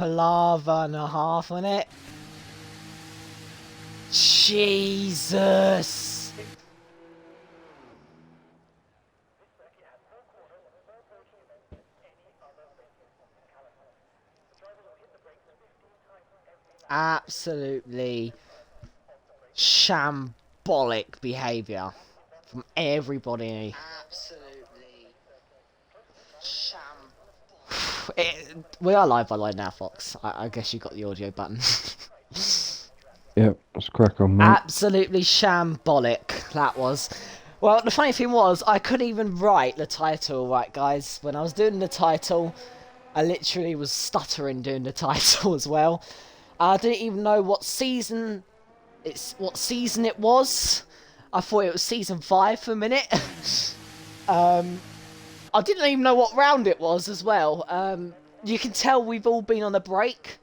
Palaver and a half on it. Jesus. Absolutely shambolic behaviour from everybody. Absolutely shambolic. We are live by line now, Fox. I guess you got the audio button. Yep, let's crack on, mate. Absolutely shambolic, that was. Well, the funny thing was, I couldn't even write the title right, guys. When I was doing the title, I literally was stuttering doing the title as well. I didn't even know what season it was. I thought it was season 5 for a minute. I didn't even know what round it was as well. You can tell we've all been on a break,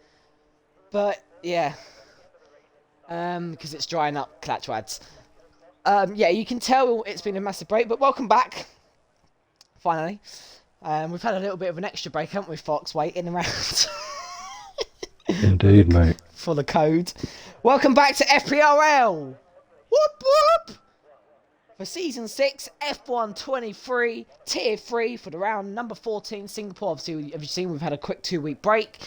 but yeah, because it's drying up, Clutch Wads. Yeah, you can tell it's been a massive break, but welcome back. Finally, we've had a little bit of an extra break, haven't we, Fox? Waiting around. Indeed, mate. For the code. Welcome back to FPRL. Whoop whoop. For season 6, F1 23, tier 3 for the round number 14, Singapore. Obviously, as you've seen, we've had a quick 2-week break,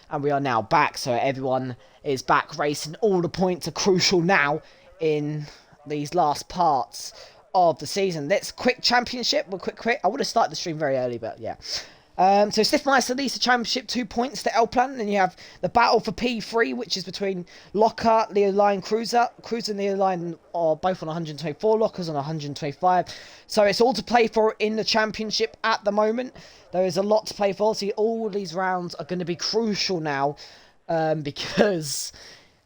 and we are now back. So everyone is back racing. All the points are crucial now in these last parts of the season. Let's quick championship. We'll quick. I would have started the stream very early, but yeah. So Stiffmeister leads the championship, 2 points to L-Plan. Then you have the battle for P3, which is between Locker, Leo Line, Cruiser. Cruiser and Leo Line are both on 124, Locker's on 125. So it's all to play for in the championship at the moment. There is a lot to play for. See, all these rounds are going to be crucial now, because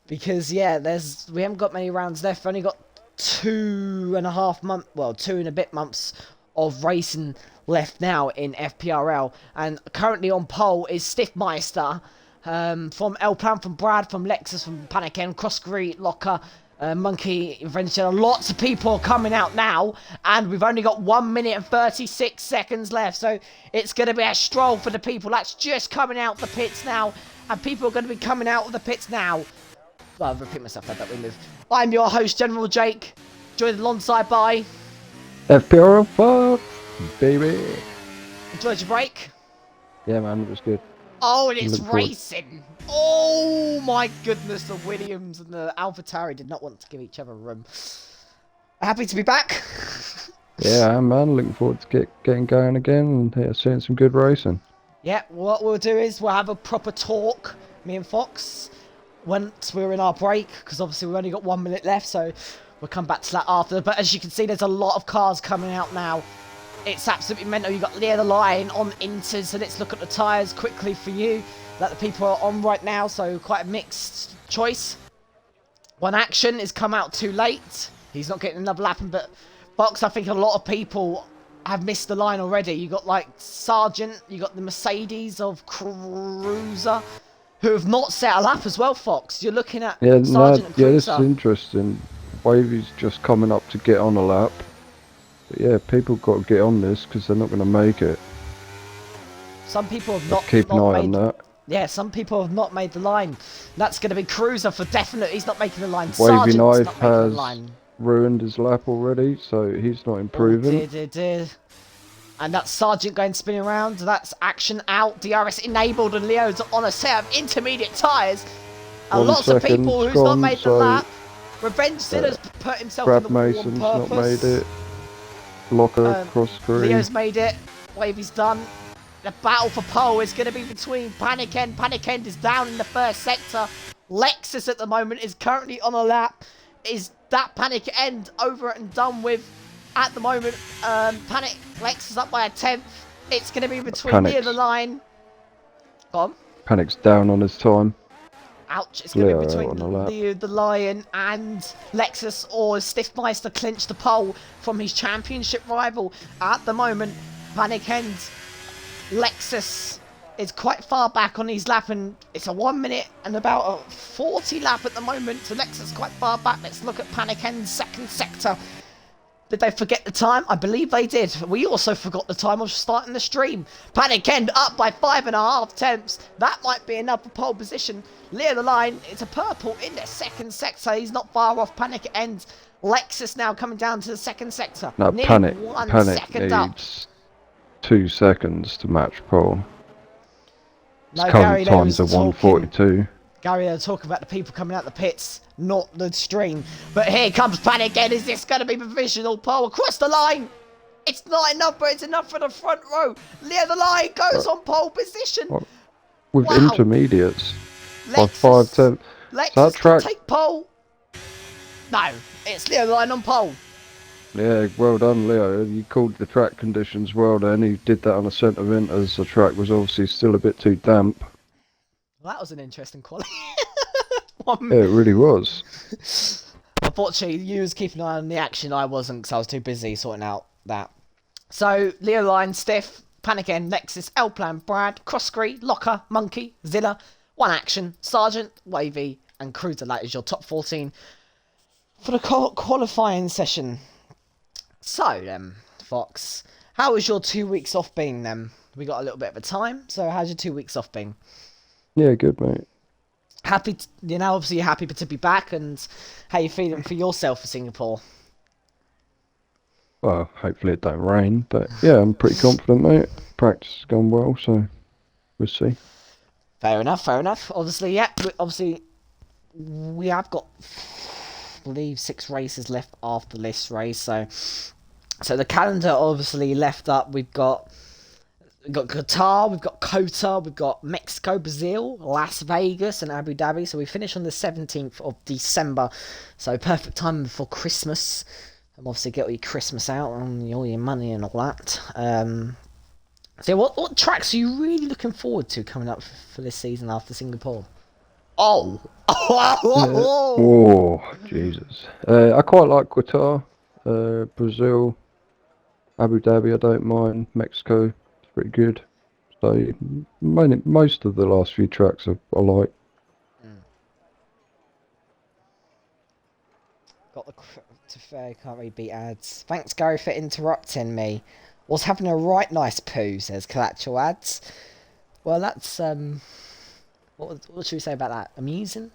yeah, we haven't got many rounds left. We've only got 2.5 months, well, 2 and a bit months of racing left now in FPRL, and currently on pole is Stiffmeister, from L-Plan, from Brad, from Lexus, from Paniken, Crossgreet, Locker, Monkey, Invention. Lots of people are coming out now, and we've only got 1 minute and 36 seconds left, so it's going to be a stroll for the people that's just coming out the pits now, and people are going to be coming out of the pits now. Well, I'll repeat myself, that we move. I'm your host, General Jake, joined alongside by FPRL fuck, baby. Enjoyed your break? Yeah, man, it was good. Oh, and it's racing. Oh my goodness, the Williams and the AlphaTauri did not want to give each other room. Happy to be back. Yeah, man, looking forward to getting going again and seeing some good racing. Yeah, what we'll do is we'll have a proper talk, me and Fox, once we're in our break, because obviously we've only got 1 minute left, so we'll come back to that after. But as you can see, there's a lot of cars coming out now. It's absolutely mental. You've got Leo the Lion on Inters, so let's look at the tyres quickly for you that the people are on right now, so quite a mixed choice. One Action has come out too late. He's not getting another lap, but Box, I think a lot of people have missed the line already. You got like Sargent, you got the Mercedes of Cruiser, who have not set a lap as well, Fox. You're looking at Sargent and Cruiser. Yeah, this is interesting. Wavy's just coming up to get on a lap. But yeah, people got to get on this because they're not going to make it. Some people have not. Keep an eye on that. Yeah, some people have not made the line. That's going to be Cruiser for definite. He's not making the line. Wavy Sargent's Knife has ruined his lap already, so he's not improving. Oh, and that's Sargent going spinning around. That's Action out. DRS enabled, and Leo's on a set of intermediate tyres. And lots of people who's not made the lap. Revenge Sinner's put himself Brad in the wall Mason's on purpose. not made it. Locker cross screen. Leo's made it. Wavy's done. The battle for pole is going to be between Panic End. Panic End is down in the first sector. Lexus at the moment is currently on a lap. Is that Panic End over and done with at the moment? Lexus up by a 10th. It's going to be between near the line. Go on. Panic's down on his time. Ouch, it's going to be between the Lion and Lexus, or Stiffmeister clinch the pole from his championship rival. At the moment, Panic End, Lexus is quite far back on his lap, and it's a 1 minute and about a 40 lap at the moment, so Lexus quite far back. Let's look at Panic End's second sector. Did they forget the time? I believe they did. We also forgot the time of starting the stream. Panic End up by 5.5 tenths. That might be enough for pole position. Near the line, it's a purple in the second sector. He's not far off Panic End. Lexus now coming down to the second sector. No, Nearly Panic 1 second up. needs 2 seconds to match pole. His No, current Gary there times was are talking. 1:42. Gary there talking about the people coming out the pits, not the stream. But here comes Panic End. Is this going to be provisional pole across the line? It's not enough, but it's enough for the front row. Near the line goes on pole position. With Wow. intermediates by Lexus, 5 tenths. Lexus That track, can take pole. No, it's near the line on pole. yeah, well done, Leo. You called the track conditions well then. He did that on a centre as the track was obviously still a bit too damp. Well, that was an interesting quality. Yeah, it really was. Unfortunately, you was keeping an eye on the action. I wasn't because I was too busy sorting out that. So, Leo Line, Stiff, Panic End, Lexus, L-Plan, Brad, Crosscree, Locker, Monkey, Zilla, One Action, Sergeant, Wavy, and Cruiser. That is your top 14 for the qualifying session. So, then, Fox, how has your 2 weeks off been then? We got a little bit of a time, so how's your 2 weeks off been? Yeah, good, mate. Happy, obviously you're happy to be back, and how you feeling for yourself for Singapore? Well, hopefully it don't rain, but yeah, I'm pretty confident, mate. Practice has gone well, so we'll see. Fair enough, fair enough. Obviously, yeah, obviously we have got, I believe, 6 races left after this race, so the calendar obviously left up. We've got Qatar, we've got Qatar, we've got Mexico, Brazil, Las Vegas, and Abu Dhabi. So we finish on the 17th of December. So perfect time before Christmas. And obviously get all your Christmas out and all your money and all that. So what tracks are you really looking forward to coming up for this season after Singapore? Oh! Oh, Jesus. I quite like Qatar, Brazil, Abu Dhabi I don't mind, Mexico, it's pretty good. So most of the last few tracks I like. Got the to fair, can't really beat ads. Thanks Gary for interrupting me. Was having a right nice poo, says Collateral Ads. Well, that's what should we say about that? Amusing?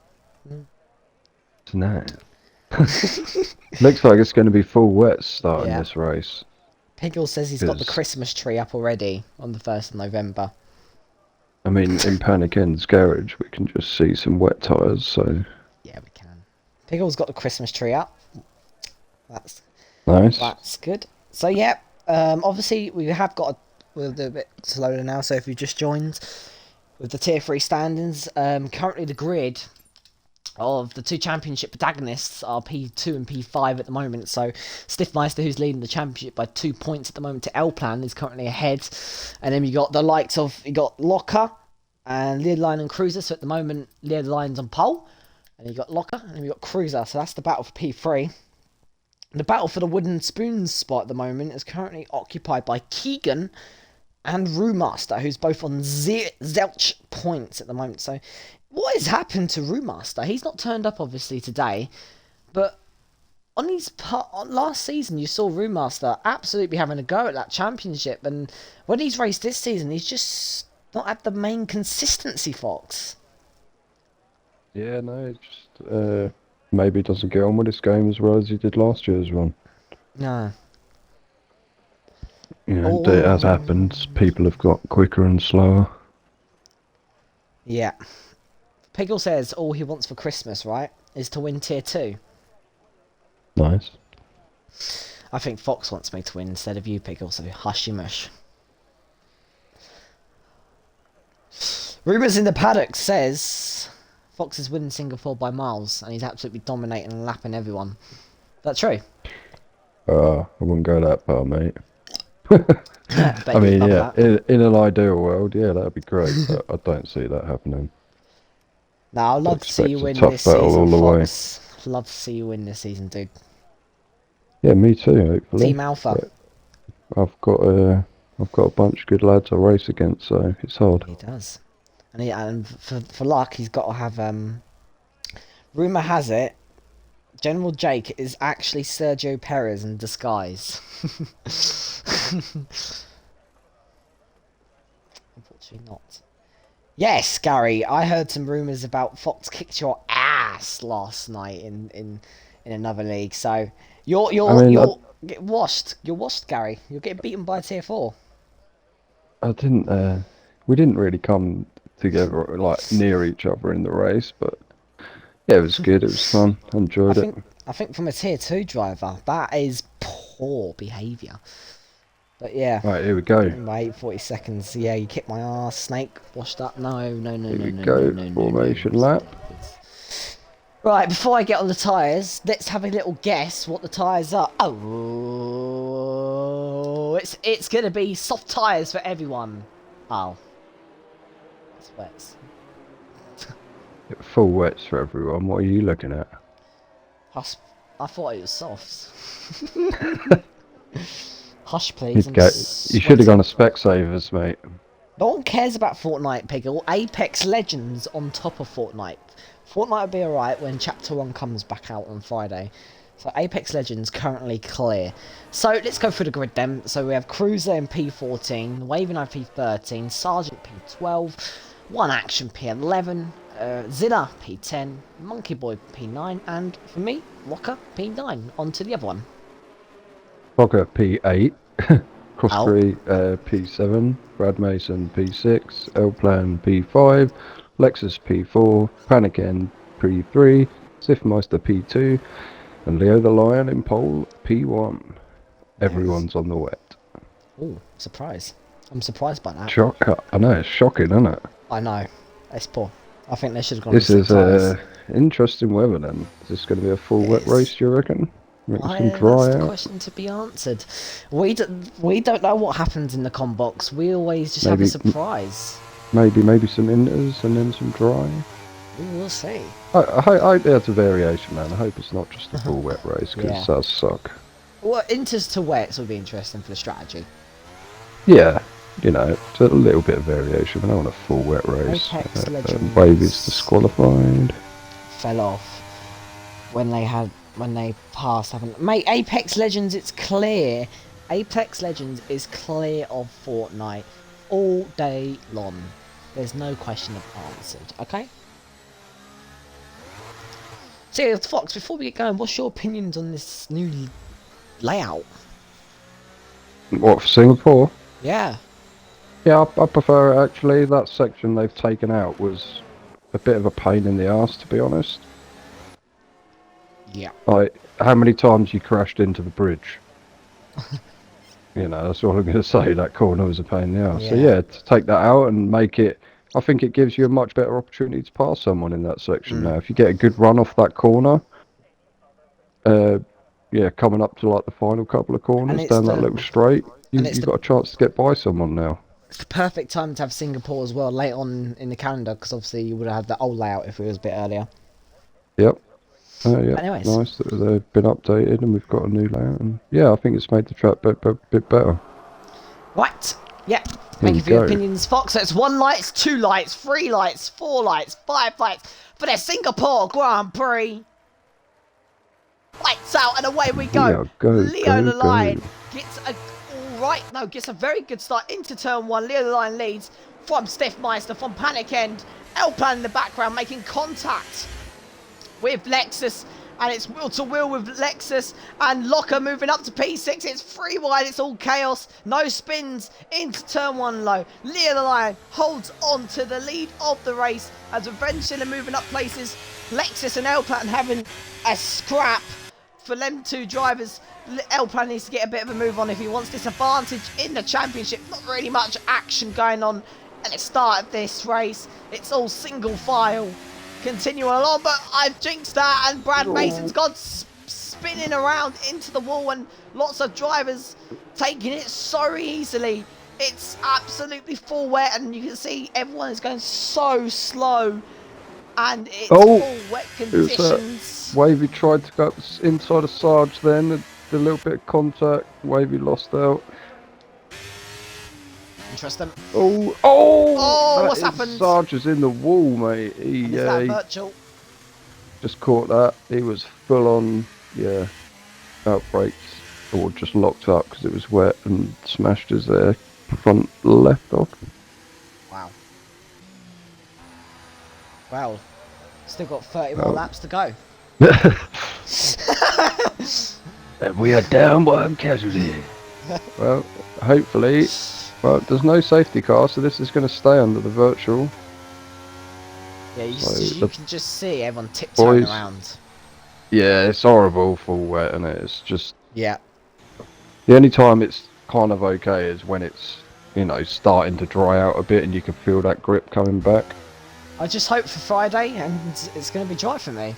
No. Looks like it's going to be full wet starting Yeah. this race. Piggle says he's got the 'Cause- Christmas tree up already on the 1st of November. I mean, in Panic End's garage, we can just see some wet tyres, so Yeah, we can. Piggle's got the Christmas tree up. nice. That's good. So yeah, obviously we have got we're a little bit slower now. So if you just joined with the tier 3 standings, currently the grid of the 2 championship protagonists are P2 and P5 at the moment. So Stiffmeister, who's leading the championship by 2 points at the moment to L-Plan, is currently ahead. And then you got the likes of Locker and Leadline and Cruiser. So at the moment, Leadline's on pole, and you got Locker, and then you got Cruiser. So that's the battle for P3. The battle for the wooden spoons spot at the moment is currently occupied by Keegan and Roomaster, who's both on zilch points at the moment. So what has happened to Roomaster? He's not turned up obviously today, but on last season you saw Roomaster absolutely having a go at that championship, and when he's raced this season he's just not had the main consistency, Fox. Yeah, no, it's just maybe doesn't get on with this game as well as he did last year's run. No. You know, it has happened. People have got quicker and slower. Yeah. Piggle says all he wants for Christmas, right, is to win tier 2. Nice. I think Fox wants me to win instead of you, Piggle, so hush your mush. Rumours in the paddock says Fox is winning Singapore by miles, and he's absolutely dominating and lapping everyone. That's true. I wouldn't go that far, mate. Bet I you'd mean, love yeah, that. in an ideal world, yeah, that'd be great, but I don't see that happening. Now, I'd love to see you expect a win tough this battle season, all the way. Fox. Love to see you win this season, dude. Yeah, me too, hopefully. Team Alpha. But I've got a bunch of good lads I race against, so it's hard. He does. And for luck, he's got to have... Rumour has it General Jake is actually Sergio Perez in disguise. Unfortunately not. Yes, Gary, I heard some rumours about Fox kicked your ass last night in another league. So you're I you're mean, you're get washed. You're washed, Gary. You're getting beaten by tier 4. I didn't. We didn't really come together like near each other in the race, but yeah, it was good. It was fun. I Enjoyed it. think I think from a tier 2 driver, that is poor behaviour. But yeah. Right, here we go. Wait, 40 seconds. Yeah, you kicked my ass. Snake washed up. No, no, no, Here no, we no, no, go. no, no, no. Formation lap. Right, before I get on the tyres, let's have a little guess what the tyres are. Oh, it's gonna be soft tyres for everyone. Oh, it's wet. Full wets for everyone. What are you looking at? I thought it was softs. Hush, please. I'm You should have sweating. gone to Specsavers, mate. No one cares about Fortnite, Piggle. Apex Legends on top of Fortnite. Fortnite will be alright when Chapter 1 comes back out on Friday. So Apex Legends currently clear. So let's go through the grid then. So we have Cruiser in P14, Waving Eye P13, Sergeant P12, One Action P11, Zilla P10, Monkey Boy P9, and for me, Locker P9. On to the other one. Fogger P8. Oh. Crossbury P7. Brad Mason P6. L-Plan P5. Lexus P4. Panic End P3. Sifmeister P2. And Leo the Lion in pole P1. Everyone's on the wet. Oh, surprise. I'm surprised by that. I know, it's shocking, isn't it? I know. It's poor. I think they should have gone This with is tyres. interesting weather then. Is this going to be a full wet race, do you reckon? Make this one That's dry the out? question to be answered. We don't know what happens in the com box. We always just have a Maybe- surprise. Maybe some inters and then some dry. We will see. I hope there's a variation, man. I hope it's not just a full wet race, because Yeah. it does suck. Well, inters to wets would be interesting for the strategy. Yeah, you know, it's a little bit of variation. I don't want a full wet race. Apex Legends Wavy's disqualified. fell off when they passed. Mate, Apex Legends, it's clear. Apex Legends is clear of Fortnite all day long. There's no question answered. Okay. So, Fox, before we get going, what's your opinions on this new layout? What, for Singapore? Yeah. Yeah, I prefer it actually. That section they've taken out was a bit of a pain in the arse, to be honest. Yeah. Like, how many times you crashed into the bridge? You know, that's all I'm going to say. That corner was a pain in the arse. So Yeah. yeah, to take that out and make it, I think it gives you a much better opportunity to pass someone in that section now. If you get a good run off that corner, yeah, coming up to like the final couple of corners it's down that little straight, it's you've got a chance to get by someone now. It's the perfect time to have Singapore as well late on in the calendar, because obviously you would have had the old layout if it was a bit earlier. Yep. Yeah, Anyways. nice that they've been updated and we've got a new layout. And yeah, I think it's made the track a bit better. Right. Yeah. Here Thank we you for your go. opinions, Fox. So it's 1 lights, 2 lights, 3 lights, 4 lights, 5 lights for the Singapore Grand Prix. Lights out and away we go. Yeah, go, Leo go, the Lion go. gets a very good start into turn 1. Leo the Lion leads from Stiffmeister, from Panic End. L-Plan in the background making contact with Lexus, and it's wheel to wheel with Lexus and Locker moving up to P6. It's 3 wide, it's all chaos, no spins into turn 1 low. Leo the Lion holds on to the lead of the race as eventually moving up places. Lexus and L-Plan having a scrap. For them two drivers, L-Plan needs to get a bit of a move on if he wants this advantage in the championship. Not really much action going on at the start of this race. It's all single file continuing along, but I've jinxed that, and Brad Mason's gone spinning around into the wall, and lots of drivers taking it so easily. It's absolutely full wet, and you can see everyone is going so slow, and it's full wet conditions. Wavy tried to go inside a Sarge then, did a little bit of contact. Wavy lost out. Interesting. Oh, what's happened? Sarge is in the wall, mate. Is that virtual? just caught that. He was full on, yeah, outbreaks or just locked up because it was wet and smashed his front left off. Wow. Well, still got 30 more laps to go. And we are down one casualty. Well, hopefully, well, there's no safety car, so this is going to stay under the virtual. Yeah, you can just see everyone tiptoeing around. Yeah, it's horrible full wet, and it's just... Yeah. The only time it's kind of okay is when it's, you know, starting to dry out a bit and you can feel that grip coming back. I just hope for Friday, and it's going to be dry for me.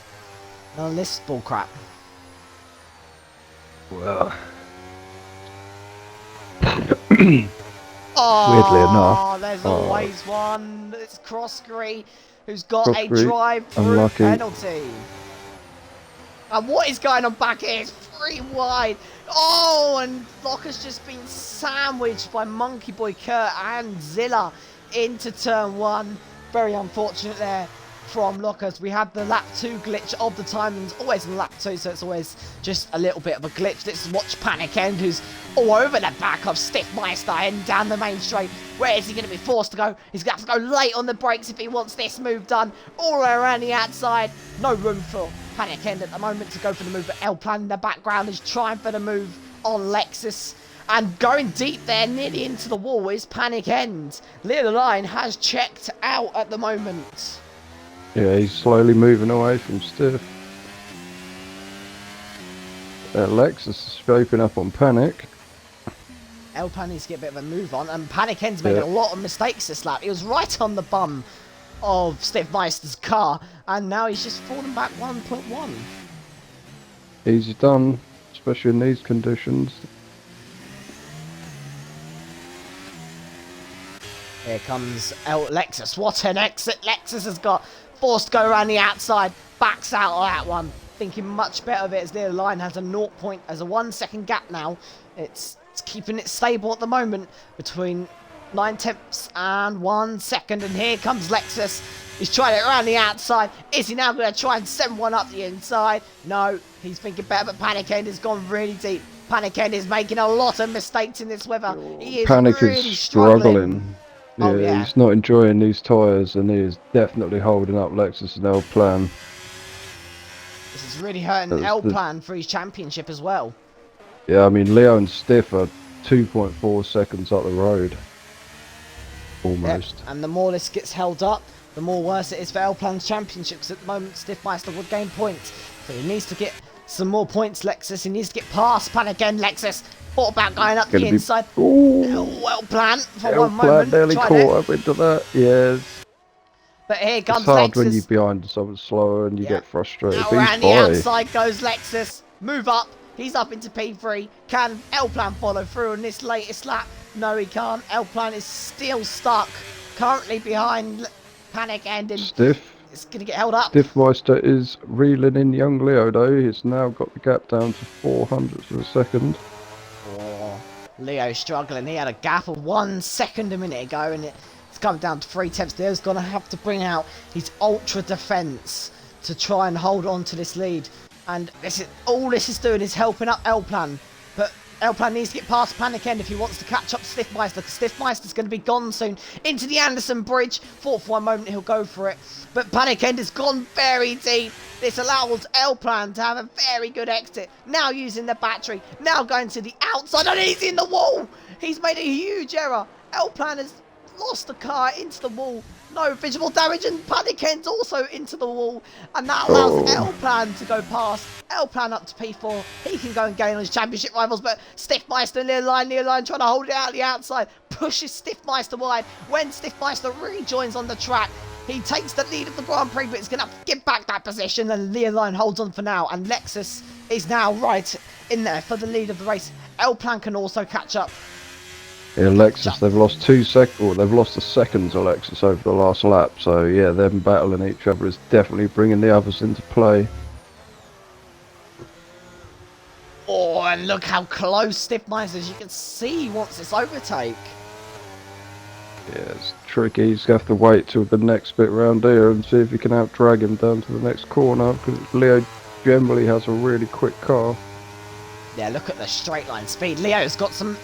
None of this bull crap. Well... Oh, weirdly enough. There's always one. It's Crossgree who's got a drive-through unlucky penalty. And what is going on back here? It's 3 wide. Oh, and Locker's just been sandwiched by Monkey Boy Kurt and Zilla into turn 1. Very unfortunate there from Lockers. We had the lap 2 glitch of the timings, always in lap 2, so it's always just a little bit of a glitch. Let's watch Panic End, who's all over the back of Stiffmeister and down the main straight. Where is he going to be forced to go? He's going to have to go late on the brakes if he wants this move done. All the way around the outside. No room for Panic End at the moment to go for the move, but L-Plan in the background is trying for the move on Lexus. And going deep there, nearly into the wall, is Panic End. Little Line has checked out at the moment. Yeah, he's slowly moving away from Stiff. Lexus is scoping up on Panic. L-Plan needs to get a bit of a move on, and Panic End's made a lot of mistakes this lap. He was right on the bum of Stiffmeister's car, and now he's just fallen back 1.1. Easy done, especially in these conditions. Here comes Lexus. What an exit Lexus has got. Forced to go around the outside. Backs out of that one. Thinking much better of it as the line has a 1 second gap now. It's keeping it stable at the moment between 9/10 and 1 second. And here comes Lexus. He's trying it around the outside. Is he now going to try and send one up the inside? No, he's thinking better, but Panic End has gone really deep. Panic End is making a lot of mistakes in this weather. He is Panic really is struggling. Oh, yeah. He's not enjoying these tyres, and he is definitely holding up Lexus and L-Plan. This is really hurting L-Plan for his championship as well. Yeah, I mean, Leo and Stiff are 2.4 seconds up the road. Almost. Yep. And the more this gets held up, the more worse it is for L-Plan's championship, because at the moment Stiffmeister would gain points. So he needs to get some more points, Lexus. He needs to get past Panic End, Lexus. Thought about going up the inside. Well planned for one moment. Nearly caught up into that, yes. But here comes It's hard Lexus. when you're behind someone slower and you get frustrated. Now around the outside goes Lexus. Move up. He's up into P3. Can L-Plan follow through on this latest lap? No, he can't. L-Plan is still stuck. Currently behind Panic End. And Stiff. it's going to get held up. Stiffmeister is reeling in young Leo, though. He's now got the gap down to 0.04 of a second. Oh, Leo struggling. He had a gap of 1 second a minute ago, and it's come down to 3/10. Leo's going to have to bring out his ultra defense to try and hold on to this lead. And all this is doing is helping up L-Plan. But L-Plan needs to get past Panic End if he wants to catch up Stiffmeister, because Stiffmeister's going to be gone soon. Into the Anderson Bridge. Thought for one moment he'll go for it. But Panic End has gone very deep. This allows L-Plan to have a very good exit. Now using the battery. Now going to the outside. And he's in the wall. He's made a huge error. L-Plan has lost the car into the wall. No visible damage, and Panic End's also into the wall, and that allows L-Plan to go past. L-Plan up to P4. He can go and gain on his championship rivals, but Stiffmeister near line trying to hold it out the outside. Pushes Stiffmeister wide. When Stiffmeister rejoins on the track, he takes the lead of the Grand Prix, but he's going to have to give back that position, and Leoline holds on for now, and Lexus is now right in there for the lead of the race. L-Plan can also catch up. Yeah, Lexus, they've lost 2 seconds, or they've lost a second to Lexus over the last lap, so yeah, them battling each other is definitely bringing the others into play. Oh, and look how close Stiffmeister is. You can see he wants this overtake. Yeah, it's tricky. He's going to have to wait till the next bit round here and see if he can out-drag him down to the next corner, because Leo generally has a really quick car. Yeah, look at the straight line speed. Leo's got some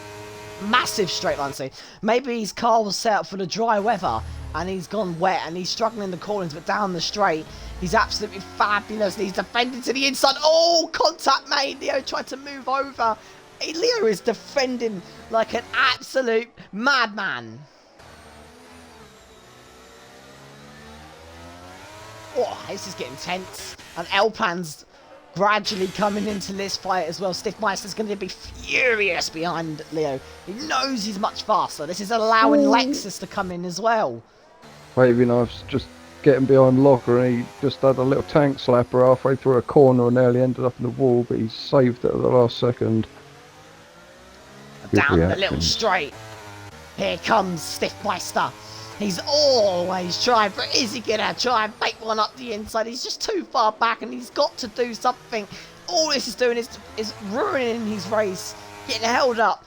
massive straight line speed. Maybe his car was set up for the dry weather and he's gone wet and he's struggling in the corners, but down the straight, he's absolutely fabulous. He's defending to the inside. Oh, contact made. Leo tried to move over. Leo is defending like an absolute madman. Oh, this is getting tense. And L-Plan's gradually coming into this fight as well. Stiffmeister's going to be furious behind Leo. He knows he's much faster. This is allowing Lexus to come in as well. Wavy Knife's just getting behind Locker, and he just had a little tank slapper halfway through a corner and nearly ended up in the wall, but he saved it at the last second. Down the little straight. Here comes Stiffmeister. He's always trying, but is he gonna try and make one up the inside? He's just too far back and he's got to do something. All this is doing is ruining his race, getting held up,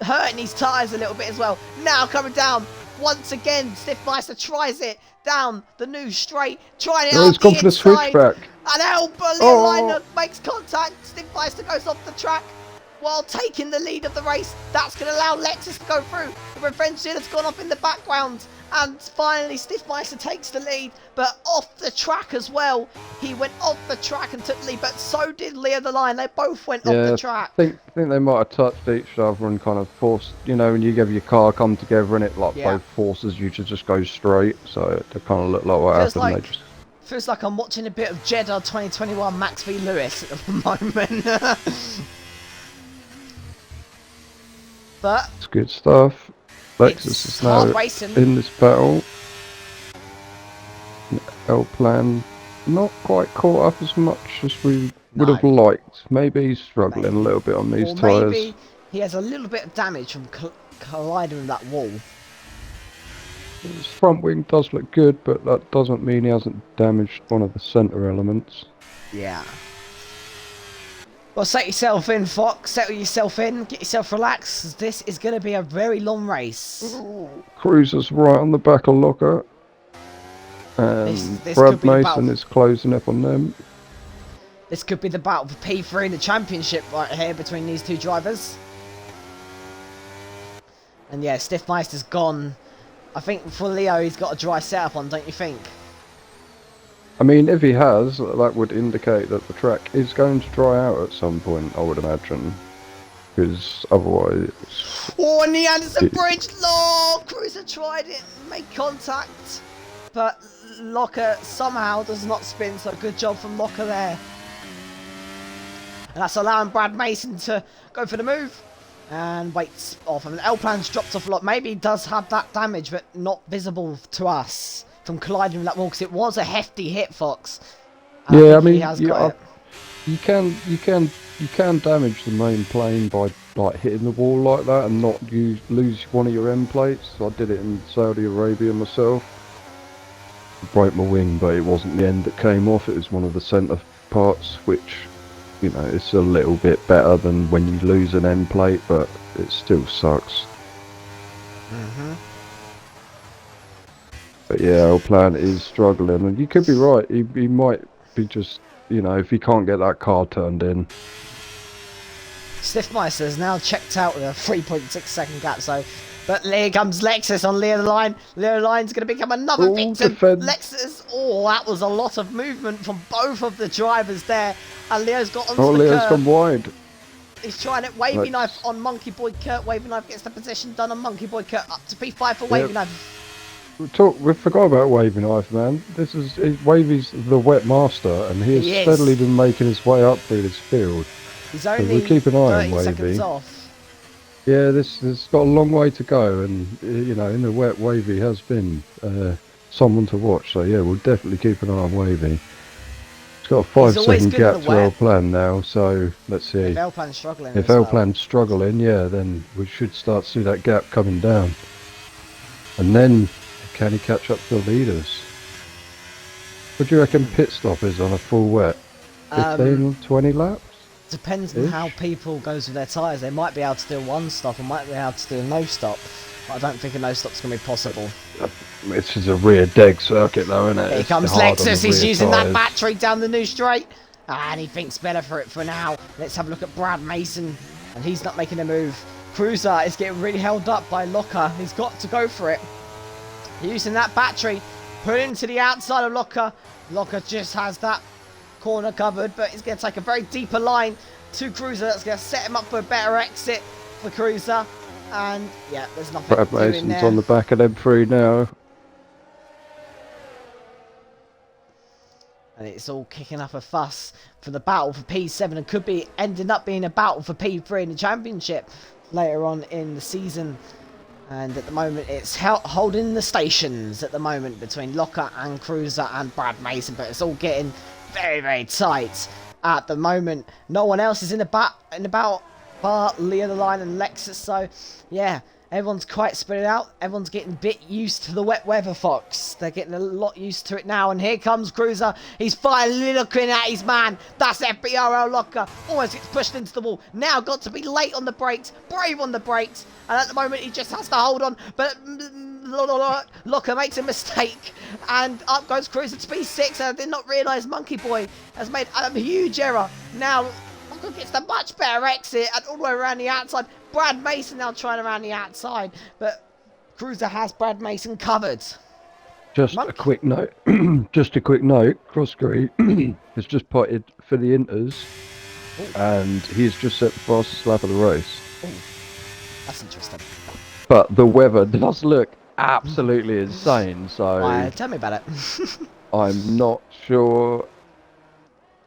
hurting his tyres a little bit as well. Now coming down, once again, Stiffmeister tries it down the new straight, trying it up the inside. Switchback. And Liner makes contact, Stiffmeister goes off the track. While taking the lead of the race, that's going to allow Lexus to go through. The revenge dealer's gone off in the background. And finally, Stiffmeister takes the lead, but off the track as well. He went off the track and took the lead, but so did Leo the Lion. They both went off the track. I think they might have touched each other and kind of forced, you know, when you have your car come together and it both forces you to just go straight. So it kind of looked like what happened. Feels like I'm watching a bit of Jeddah 2021 Max v Lewis at the moment. But it's good stuff. Lexus is now in this battle. L-Plan not quite caught up as much as we would have liked. Maybe he's struggling a little bit on these tyres. Maybe he has a little bit of damage from colliding with that wall. His front wing does look good, but that doesn't mean he hasn't damaged one of the centre elements. Yeah. Well, set yourself in, Fox. Settle yourself in. Get yourself relaxed. This is going to be a very long race. Cruiser's right on the back of Locker. And this Brad Mason is closing up on them. This could be the battle for P3 in the championship right here between these two drivers. And yeah, Stiffmeister's gone. I think for Leo, he's got a dry setup on, don't you think? I mean, if he has, that would indicate that the track is going to dry out at some point, I would imagine. Because otherwise... Oh, and the Anderson Bridge! Cruiser tried it, made contact. But Locker somehow does not spin, so good job from Locker there. And that's allowing Brad Mason to go for the move. And waits off. And L-Plan's dropped off a lot. Maybe he does have that damage, but not visible to us from colliding with that wall, because it was a hefty hit, Fox. Yeah, I mean, you can damage the main plane by hitting the wall like that and not lose one of your end plates. I did it in Saudi Arabia myself. I broke my wing, but it wasn't the end that came off. It was one of the centre parts, which, you know, it's a little bit better than when you lose an end plate, but it still sucks. But yeah, L-Plan is struggling, and you could be right. He might be just, you know, if he can't get that car turned in. Stiffmeister is now checked out with a 3.6 second gap, so... But here comes Lexus on Leo the Line. Leo the Line's going to become another victim. Lexus, that was a lot of movement from both of the drivers there. And Leo's got onto the Leo's curb. Gone wide. He's trying it. Wavy Knife on Monkey Boy Kurt. Wavy Knife gets the position done on Monkey Boy Kurt. Up to P5 for Wavy Knife. We forgot about Wavy Knife, man. Wavy's the wet master, and he has steadily been making his way up through this field. He's only so keep an eye on 30 Wavy. seconds off. Yeah, this has got a long way to go, and you know, in the wet, Wavy has been someone to watch. So yeah, we'll definitely keep an eye on Wavy. It's got a 5-second gap to L-Plan now, so let's see. If L-Plan's struggling, yeah, then we should start to see that gap coming down. And then, can he catch up to the leaders? What do you reckon pit stop is on a full wet? 15, 20 laps? Depends on how people goes with their tyres. They might be able to do one stop, or might be able to do a no stop. I don't think a no stop's going to be possible. This is a rear deg circuit though, isn't it? Here It's comes hard on the Lexus. He's rear using that tyres. battery down the new straight. And he thinks better for it for now. Let's have a look at Brad Mason. And he's not making a move. Cruiser is getting really held up by Locker. He's got to go for it. Using that battery. Put it into the outside of Locker. Locker just has that corner covered. But he's going to take a very deeper line to Cruiser. That's going to set him up for a better exit for Cruiser. And yeah, there's nothing Brad to do in Mason's there. on the back of them three now. And it's all kicking up a fuss for the battle for P7 and could be ending up being a battle for P3 in the championship later on in the season. And at the moment it's holding the stations at the moment between Locker and Cruiser and Brad Mason, but it's all getting very, very tight at the moment. No one else is in the battle bar Leah the Line and Lexus, so yeah, everyone's quite spread out. Everyone's getting a bit used to the wet weather, Fox. They're getting a lot used to it now. And here comes Cruiser. He's finally looking at his man. That's FPRL Locker. Almost gets pushed into the wall. Now got to be late on the brakes. Brave on the brakes. And at the moment, he just has to hold on. But Locker makes a mistake. And up goes Cruiser to P6. And I did not realise Monkey Boy has made a huge error. Now, Locker gets the much better exit. And all the way around the outside. Brad Mason now trying around the outside, but Cruiser has Brad Mason covered. Just a quick note. Just a quick note. Crossgree has just potted for the Inters, and he's just set the fastest lap of the race. Ooh, that's interesting. But the weather does look absolutely insane. So Tell me about it. I'm not sure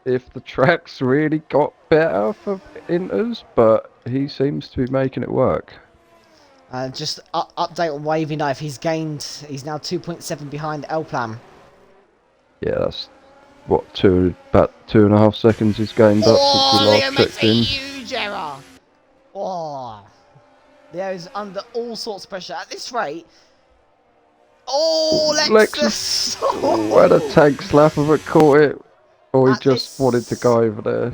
if the track's really got better for Inters, but he seems to be making it work. Just update on Wavy Knife. He's now 2.7 behind L Plan. Yeah, that's what about 2.5 seconds he's gained up since we Leo last makes checked a in. huge error. Oh, Leo's under all sorts of pressure at this rate. Oh, Lexus! Had a tank slap of it, caught it, or he At just wanted to go over there.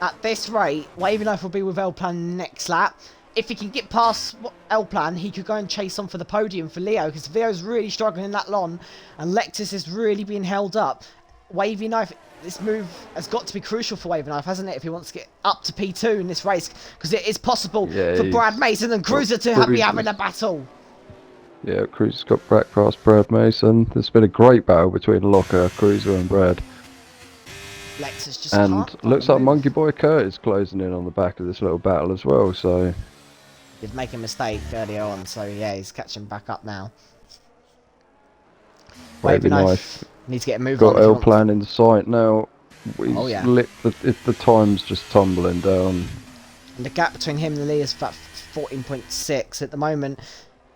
At this rate, Wavy Knife will be with L Plan next lap. If he can get past L Plan, he could go and chase on for the podium for Leo, because Leo's really struggling in that lawn, and Lexus is really being held up. Wavy Knife, this move has got to be crucial for Wavy Knife, hasn't it, if he wants to get up to P2 in this race, because it is possible for Brad Mason and Cruiser to be having a battle. Yeah, Cruiser's got back past Brad Mason. There's been a great battle between Locker, Cruiser and Brad. Lexus just and can't looks like move. Monkey Boy Kurt is closing in on the back of this little battle as well, so Did make a mistake earlier on, so yeah, he's catching back up now. Wavy Knife needs to get a move got on. L Plan in sight now. He's yeah. the time's just tumbling down. And the gap between him and Lee is about 14.6 at the moment.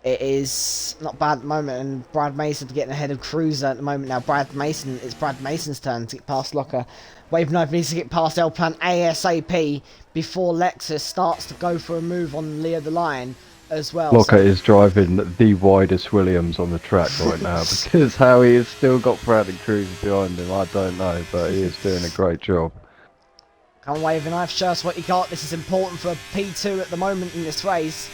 It is not bad at the moment, and Brad Mason getting ahead of Cruiser at the moment now. It's Brad Mason's turn to get past Locker. Wave Knife needs to get past L Plan ASAP before Lexus starts to go for a move on Leo the Lion as well. Locker is driving the widest Williams on the track right now, because how he has still got Brad and Cruiser behind him, I don't know, but he is doing a great job. Come on, Wave Knife, show us what you got. This is important for P2 at the moment in this race.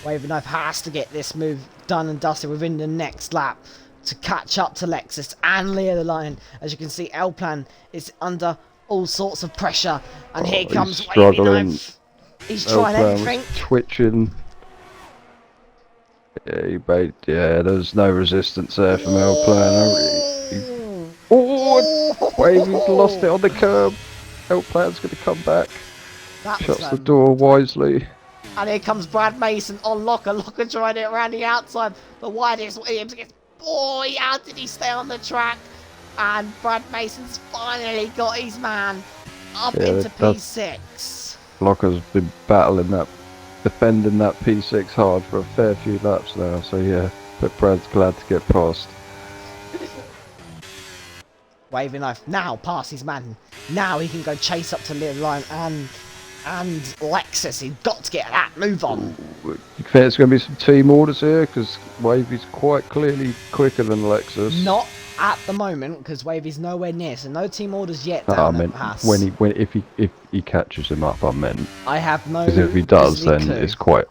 Wave Knife has to get this move done and dusted within the next lap to catch up to Lexus and Leo the Lion. As you can see, L Plan is under all sorts of pressure, and here comes Wavy Knife. He's trying everything. Twitching. Yeah, there's no resistance there from L Plan. Wavy's lost it on the curb. L Plan's going to come back. Shuts the door wisely. And here comes Brad Mason on Locker. Locker trying it around the outside. The widest Williams gets... Boy, how did he stay on the track? And Brad Mason's finally got his man up into P6. Locker's been battling that, defending that P6 hard for a fair few laps now. So yeah, but Brad's glad to get past. Wavy Knife now past his man. Now he can go chase up to Leo Line and Lexus. He's got to get that move on. You think it's going to be some team orders here? Because Wavy's quite clearly quicker than Lexus. Not at the moment, because Wavy's nowhere near, so no team orders yet. If he catches him up, I meant. I have no. Because if he does, then it's quite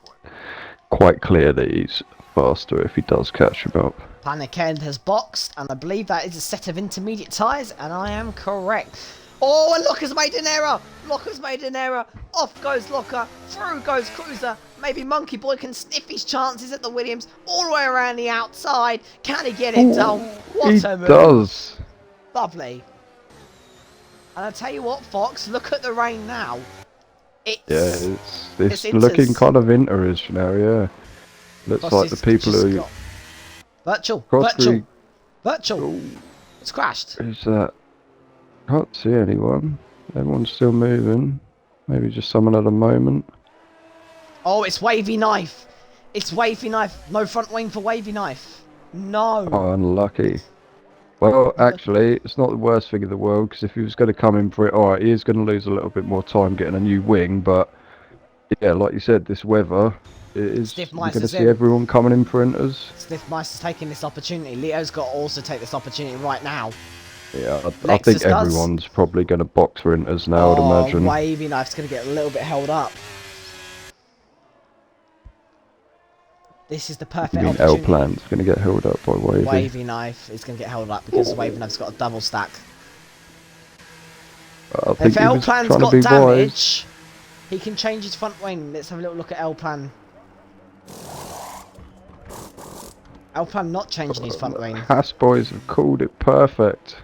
clear that he's faster if he does catch him up. Panic End has boxed, and I believe that is a set of intermediate tyres, and I am correct. Oh, and Locker's made an error. Locker's made an error. Off goes Locker. Through goes Cruiser. Maybe Monkey Boy can sniff his chances at the Williams all the way around the outside. Can he get it done? What He a move. does. Lovely. And I tell you what, Fox, look at the rain now. Yeah, it's Inters. looking kind of interish now, yeah. Looks Cross like the is people just who... got- Virtual. Crossbury... Virtual. Oh, It's crashed. who's that? Can't see anyone. Everyone's still moving. Maybe just someone at a moment. Oh, it's Wavy Knife. It's Wavy Knife. No front wing for Wavy Knife. No. Oh, unlucky. Well, actually, it's not the worst thing in the world, because if he was going to come in for it, alright, he is going to lose a little bit more time getting a new wing, but yeah, like you said, this weather, it is, Stiff you're going to Meister's see in. everyone coming in for inters. Stiff Meister's taking this opportunity. Leo's got to also take this opportunity right now. Yeah, I Lexus think does. everyone's probably going to box for inters now, I'd imagine. Wavy Knife's going to get a little bit held up. This is the perfect I mean, opportunity. L-Plan's going to get held up by Wavy. Wavy Knife is going to get held up because Wavy Knife's got a double stack. I think If he L was Plan's trying to got be wise. damage, he can change his front wing. Let's have a little look at L Plan. L Plan not changing his front wing. Haas boys have called it perfect.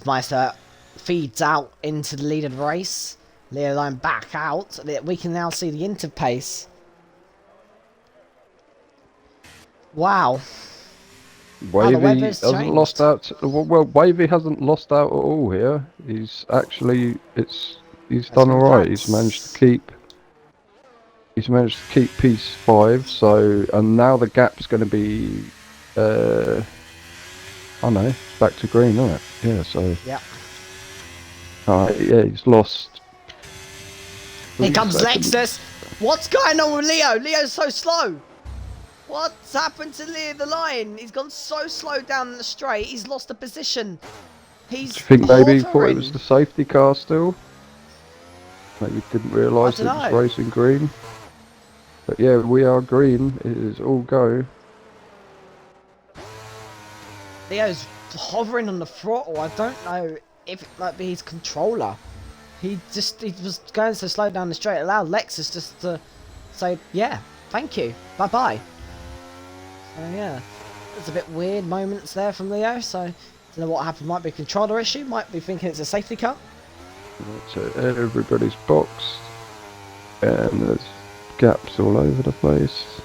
Meister feeds out into the lead of the race. Leo line back out. We can now see the interpace. Wow. Wow. Wavy weather's hasn't changed. lost out. Well, Wavy hasn't lost out at all here. He's actually, he's done all right. He's managed to keep P5. So, and now the gap's going to be, I know, back to green, isn't it? Yeah. So. Yeah. Yeah, he's lost. Here 3 comes seconds. Lexus. What's going on with Leo? Leo's so slow. What's happened to Leo the Lion? He's gone so slow down the straight. He's lost a position. He's Do you think maybe he thought it hovering. was the safety car still? Maybe didn't realise it I was dunno. racing green. But yeah, we are green. It is all go. Leo's hovering on the throttle. I don't know if it might be his controller. He was going so slow down the straight. It allowed Lexus just to say, yeah, thank you, bye bye. So yeah, there's a bit weird moments there from Leo. So don't know what happened. Might be a controller issue. Might be thinking it's a safety car. So everybody's boxed, and there's gaps all over the place.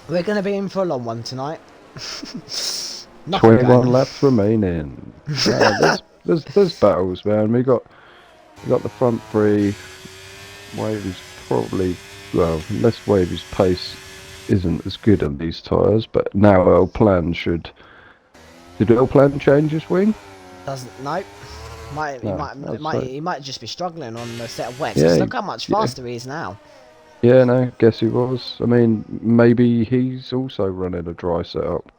We're going to be in for a long one tonight. Nothing 21 going on. laps remaining. Yeah, there's battles, man. We got the front 3. Wavy's probably, well, unless Wavy's pace isn't as good on these tyres, but now L-Plan should. Did L-Plan change his wing? Doesn't nope. He might just be struggling on the set of wets. Yeah, Look how much faster he is now. Yeah, no, guess he was. I mean, maybe he's also running a dry setup.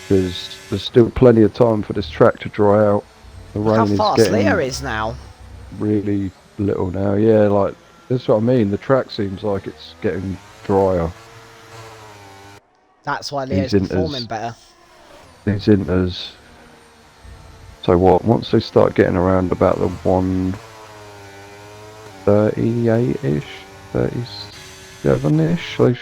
Because there's still plenty of time for this track to dry out. The Look how rain is fast getting Leo is now. really little now. Yeah, like, that's what I mean. The track seems like it's getting drier. That's why Leo's These performing inters. better. These inters. So what, once they start getting around about the 138-ish, 37-ish, they Here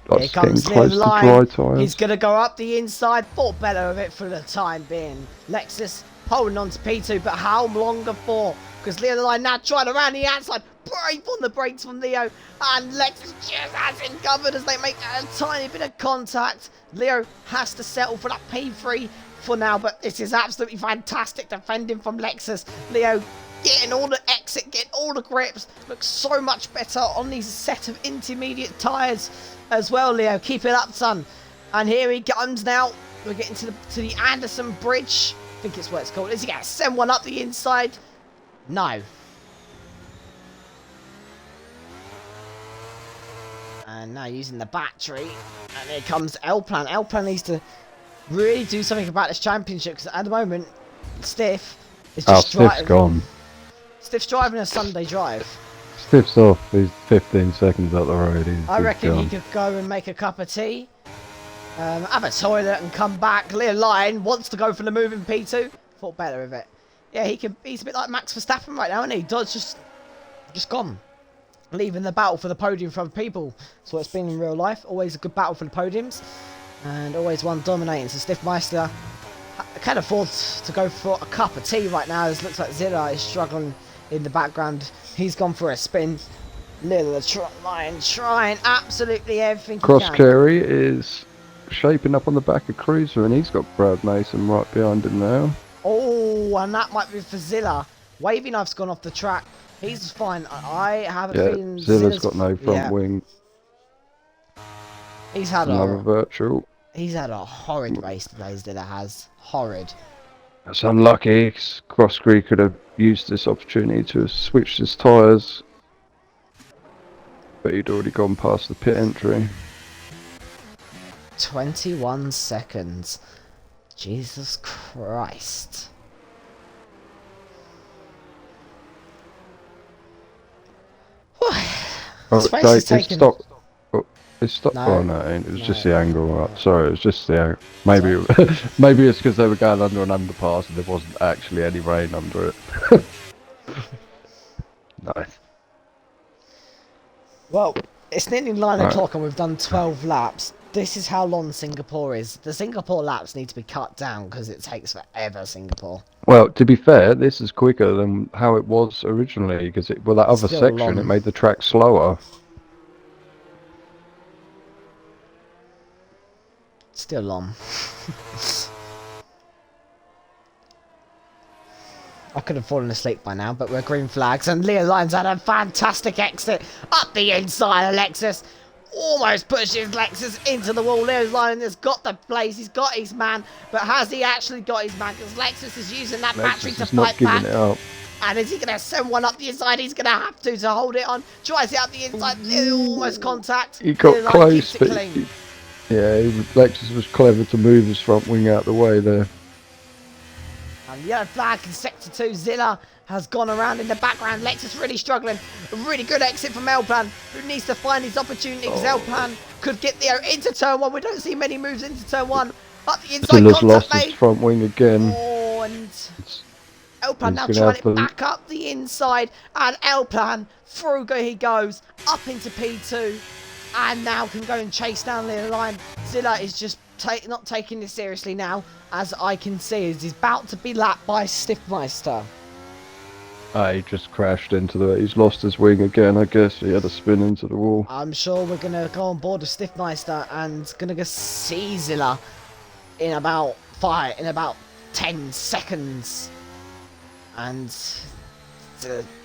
getting comes Leo close the to Lion. dry tyres. He's going to go up the inside. Thought better of it for the time being. Lexus holding on to P2, but how long for? Because Leo the Lion now trying around the outside. Brave on the brakes from Leo. And Lexus just has him covered as they make a tiny bit of contact. Leo has to settle for that P3 for now, but this is absolutely fantastic defending from Lexus. Leo getting all the exit, getting all the grips. Looks so much better on these set of intermediate tyres as well, Leo. Keep it up, son. And here he comes now. We're getting to the Anderson Bridge. I think it's what it's called. Is he going to send one up the inside? No. And now using the battery. And here comes L-Plan. L-Plan needs to really do something about this championship, because at the moment, Stiff is just Stiff's driving. gone. Stiff's driving a Sunday drive. Stiff's off. He's 15 seconds up the road. I He's reckon he gone. could go and make a cup of tea, have a toilet and come back. Leah Lyon wants to go for the move in P2. Thought better of it. Yeah, he's a bit like Max Verstappen right now, isn't he? Dodge just gone. Leaving the battle for the podium for other people. That's what it's been in real life. Always a good battle for the podiums. And always one dominating. So Stiffmeister can afford to go for a cup of tea right now. It looks like Zilla is struggling in the background. He's gone for a spin. Little Lion trying absolutely everything he Cross can. Carey is shaping up on the back of Cruiser, and he's got Brad Mason right behind him now. Oh, and that might be for Zilla. Wavy Knife's gone off the track. He's fine. I have a feeling Zilla's got no front yeah. wing. He's had Another a virtual. He's had a horrid race today, Zilla has. Horrid. That's unlucky. Cross Creek could have used this opportunity to have switched his tyres, but he'd already gone past the pit entry. 21 seconds. Jesus Christ. It stopped. It stopped. No. Oh no, it was just the angle. Sorry, it was just the angle. Maybe, maybe it's because they were going under an underpass and there wasn't actually any rain under it. Nice. Well, it's nearly 9 o'clock and we've done 12 laps. This is how long Singapore is. The Singapore laps need to be cut down because it takes forever, Singapore. Well, to be fair, this is quicker than how it was originally because that other Still section long. it made the track slower. Still long. I could have fallen asleep by now, but we're green flags. And Leo Lyons had a fantastic exit up the inside. Alexis almost pushes Lexus into the wall. Leo Lyons has got the place. He's got his man. But has he actually got his man? Because Lexus is using that battery to fight back. It up. And is he going to send one up the inside? He's going to have to hold it on. Tries it up the inside. Almost contact. He got Leo close, but Lexus clean. was clever to move his front wing out the way there. And yellow flag in sector 2. Zilla has gone around in the background. Lexus really struggling. A really good exit from Elplan, who needs to find his opportunity because Elplan could get there into turn 1. We don't see many moves into turn 1. Up the inside, Zilla's contact lost made. his front wing again. Oh, and Elplan now trying it back up the inside. And Elplan, through he goes, up into P2. And now can go and chase down the line. Zilla is just not taking this seriously now, as I can see, as he's about to be lapped by Stiffmeister. He just crashed into he's lost his wing again, I guess. He had a spin into the wall. I'm sure we're going to go on board with Stiffmeister and going to go see Zilla in about 10 seconds. And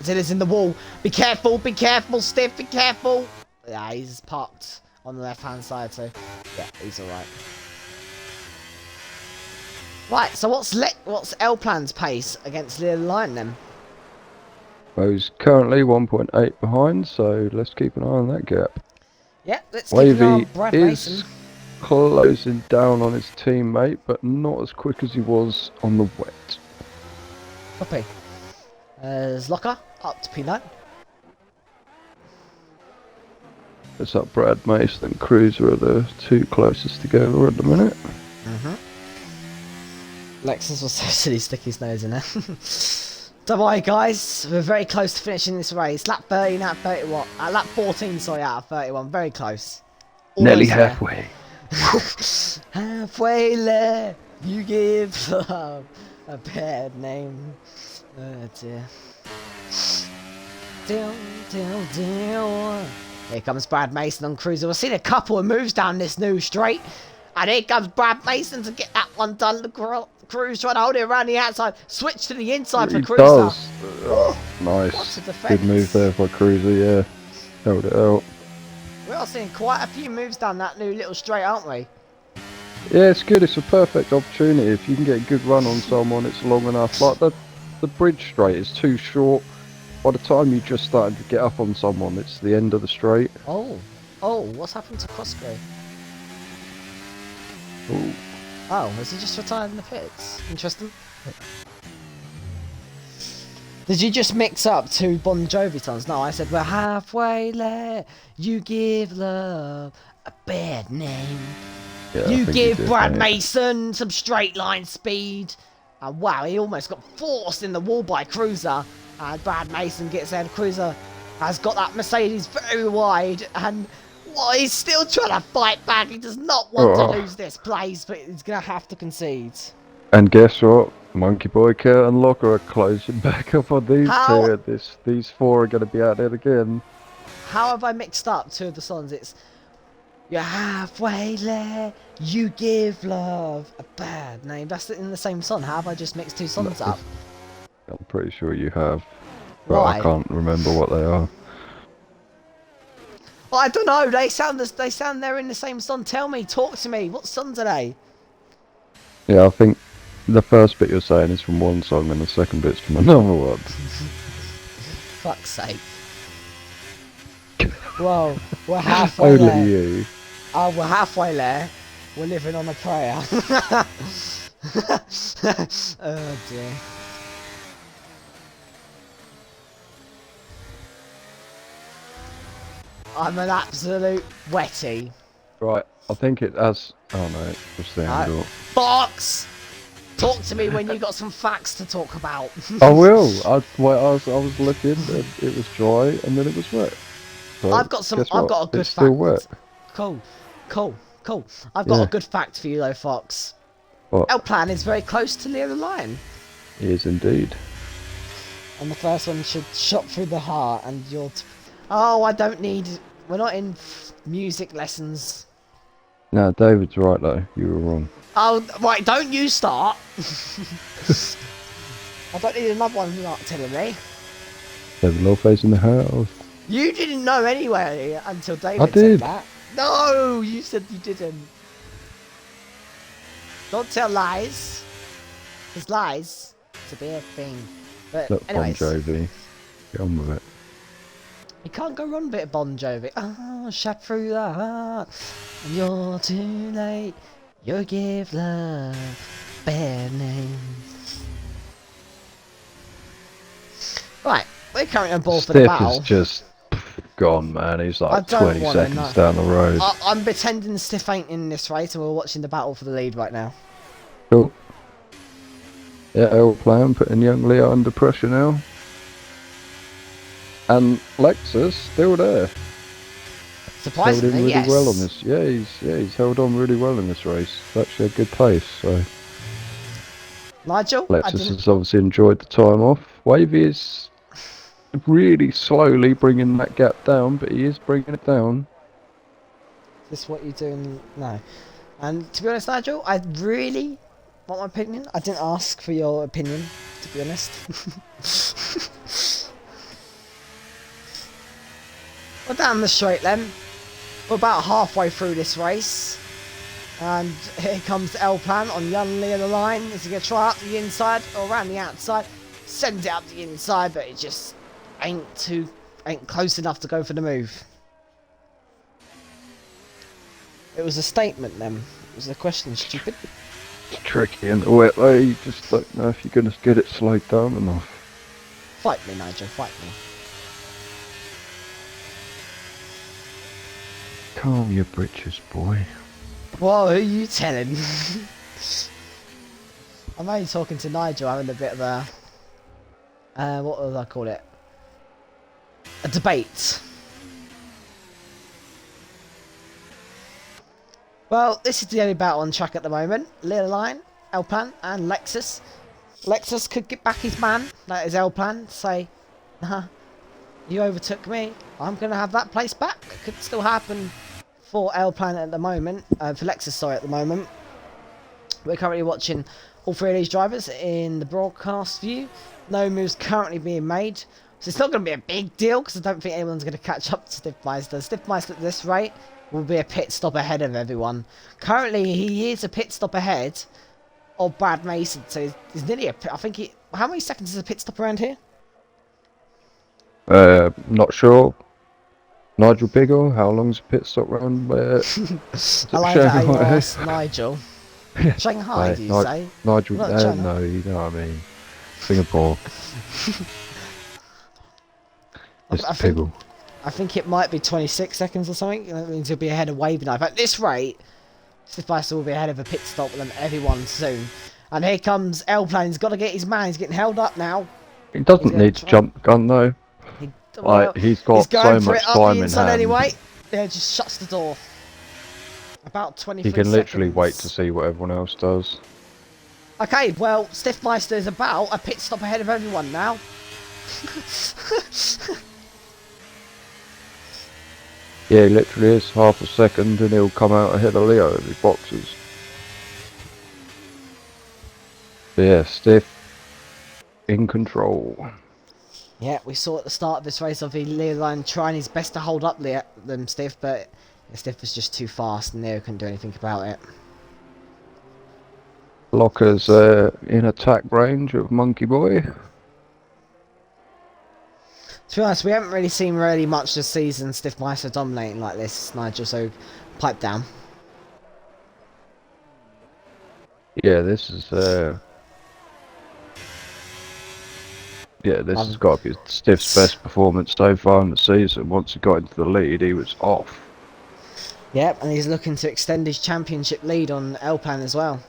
Zilla's in the wall. Be careful, Stiff, be careful. Yeah, he's parked on the left-hand side, so yeah, he's alright. Right, so what's Elplan's pace against Leo Lion then? Well, he's currently 1.8 behind, so let's keep an eye on that gap. Yeah, let's keep an eye on Wavy Brad is Mason. closing down on his teammate, but not as quick as he was on the wet. Copy. Zlocker up to P9. It's up Brad Mason and Cruiser are the two closest together at the minute. Lexus was so silly, stick his nose in there. Don't worry, guys. We're very close to finishing this race. Lap 13 out of 31. Lap 14, sorry, out of 31. Very close. Nearly there. halfway. Halfway there, you give love a bad name. Oh dear. Here comes Brad Mason on Cruiser. We've seen a couple of moves down this new straight. And here comes Brad Mason to get that one done. The Cruise trying to hold it around the outside. Switch to the inside for Cruiser. Does. Nice. Good move there for Cruiser, yeah. Held it out. We are seeing quite a few moves down that new little straight, aren't we? Yeah, it's good. It's a perfect opportunity. If you can get a good run on someone, it's long enough. Like the bridge straight is too short. By the time you just started to get up on someone, it's the end of the straight. Oh, what's happened to Cosgrove? Ooh. Oh, has he just retired in the pits? Interesting. Did you just mix up two Bon Jovi songs? No, I said we're halfway there. You give love a bad name. Yeah, I You think give did, Brad mate. Mason some straight line speed. And wow, he almost got forced in the wall by Cruiser. And Brad Mason gets there. Cruiser has got that Mercedes very wide. And well, he's still trying to fight back. He does not want to Oh. lose this place, but he's going to have to concede. And guess what? Monkey Boy, Kurt and Locker are closing back up on these How two. These four are going to be out there again. how have I mixed up two of the songs? It's you're halfway there, you give love a bad name. That's in the same song. How have I just mixed two songs up? I'm pretty sure you have, but Why? I can't remember what they are. Well, I don't know. They sound they're in the same song. Tell me, talk to me. What songs are they? Yeah, I think the first bit you're saying is from one song and the second bit's from another one. Fuck's sake. Whoa, we're halfway there. Only you. Oh, we're halfway there. We're living on a prayer. Oh dear. I'm an absolute wetty. Right, I think it has... Oh no, it's the angle. Fox! Talk to me when you got some facts to talk about. I will! I was looking and it was dry and then it was wet. So, I've got a good it's still fact. wet. Cool. I've got a good fact for you though, Fox. What? El Plan is very close to near the line. It is indeed. And the first one should shot through the heart and you're... Oh, I don't need... We're not in music lessons. No, David's right though. You were wrong. Oh, right, don't you start. I don't need another one, you're not telling me. David Lawface in the house. You didn't know anyway until David I did. said that. No, you said you didn't. Don't tell lies. Because lies, it's a bad thing. But Look, Bon anyways, Jovi. Get on with it. you can't go wrong bit of Bon Jovi. Oh, shot through the heart. You're too late. You give love bad name. Right, we're currently on ball for the Stiff battle. is just gone, man. He's I like don't 20 wanna seconds know. down the road. I'm pretending Stiff ain't in this race and we're watching the battle for the lead right now. Cool. Yeah, L plan putting young Leo under pressure now. And Lexus still there. Held in Surprisingly, really yes. well on this. Yeah, he's held on really well in this race. It's actually a good pace. So Nigel, I Lexus didn't... has obviously enjoyed the time off. Wavy is really slowly bringing that gap down, but he is bringing it down. Is this what you're doing? No. And to be honest, Nigel, I really want my opinion. I didn't ask for your opinion, to be honest. We're down the straight then. We're about halfway through this race. And here comes L Plan on young Lee of the line. Is he going to try up the inside or around the outside? Sends it up the inside, but it just ain't close enough to go for the move. It was a statement then. It was a question, stupid. It's tricky in the wet though. You just don't know if you're going to get it slowed down enough. Fight me, Nigel, fight me. Calm your britches, boy. Whoa, who are you telling? I'm only talking to Nigel, having a bit of a... what would I call it? A debate. Well, this is the only battle on track at the moment. Lil Line, L-Plan, and Lexus. Lexus could get back his man, that is L-Plan, say, nah, you overtook me, I'm going to have that place back. Could still happen for L-Plan at the moment, for Lexus, sorry, at the moment. We're currently watching all three of these drivers in the broadcast view. No moves currently being made. So it's not going to be a big deal because I don't think anyone's going to catch up to Stiffmeister. Stiffmeister at this rate will be a pit stop ahead of everyone. Currently, he is a pit stop ahead of Brad Mason. So he's nearly a pit. I think he... How many seconds is a pit stop around here? Not sure. Nigel Biggle, how long's a pit stop round where? I like that you asked Nigel. Shanghai, do you say? Nigel, Not China. no, you know what I mean. Singapore. It's I the think pibble. I think it might be 26 seconds or something. That means he'll be ahead of Wavy Knife. At this rate, Stiffmeister will be ahead of a pit stop with everyone soon. And here comes L-Plane. He's got to get his man. He's getting held up now. He He's doesn't going to need to try. jump the gun though. Well, He's he's got going so for much it up the time in inside hand. anyway. There, just shuts the door. About He 23 can literally wait to seconds. see what everyone else does. Okay, well, Stiffmeister is about a pit stop ahead of everyone now. Yeah, he literally is half a second and he'll come out ahead of Leo if he boxes. But yeah, Stiff in control. Yeah, we saw at the start of this race of Leo Line trying his best to hold up them Stiff, but Stiff was just too fast and Leo couldn't do anything about it. Locker's in attack range of Monkey Boy. To be honest, we haven't really seen much this season Stiffmeister dominating like this, Nigel, so pipe down. Yeah, this is this has got to be Stiff's best performance so far in the season. Once he got into the lead, he was off. Yep, and he's looking to extend his championship lead on L-Plan as well.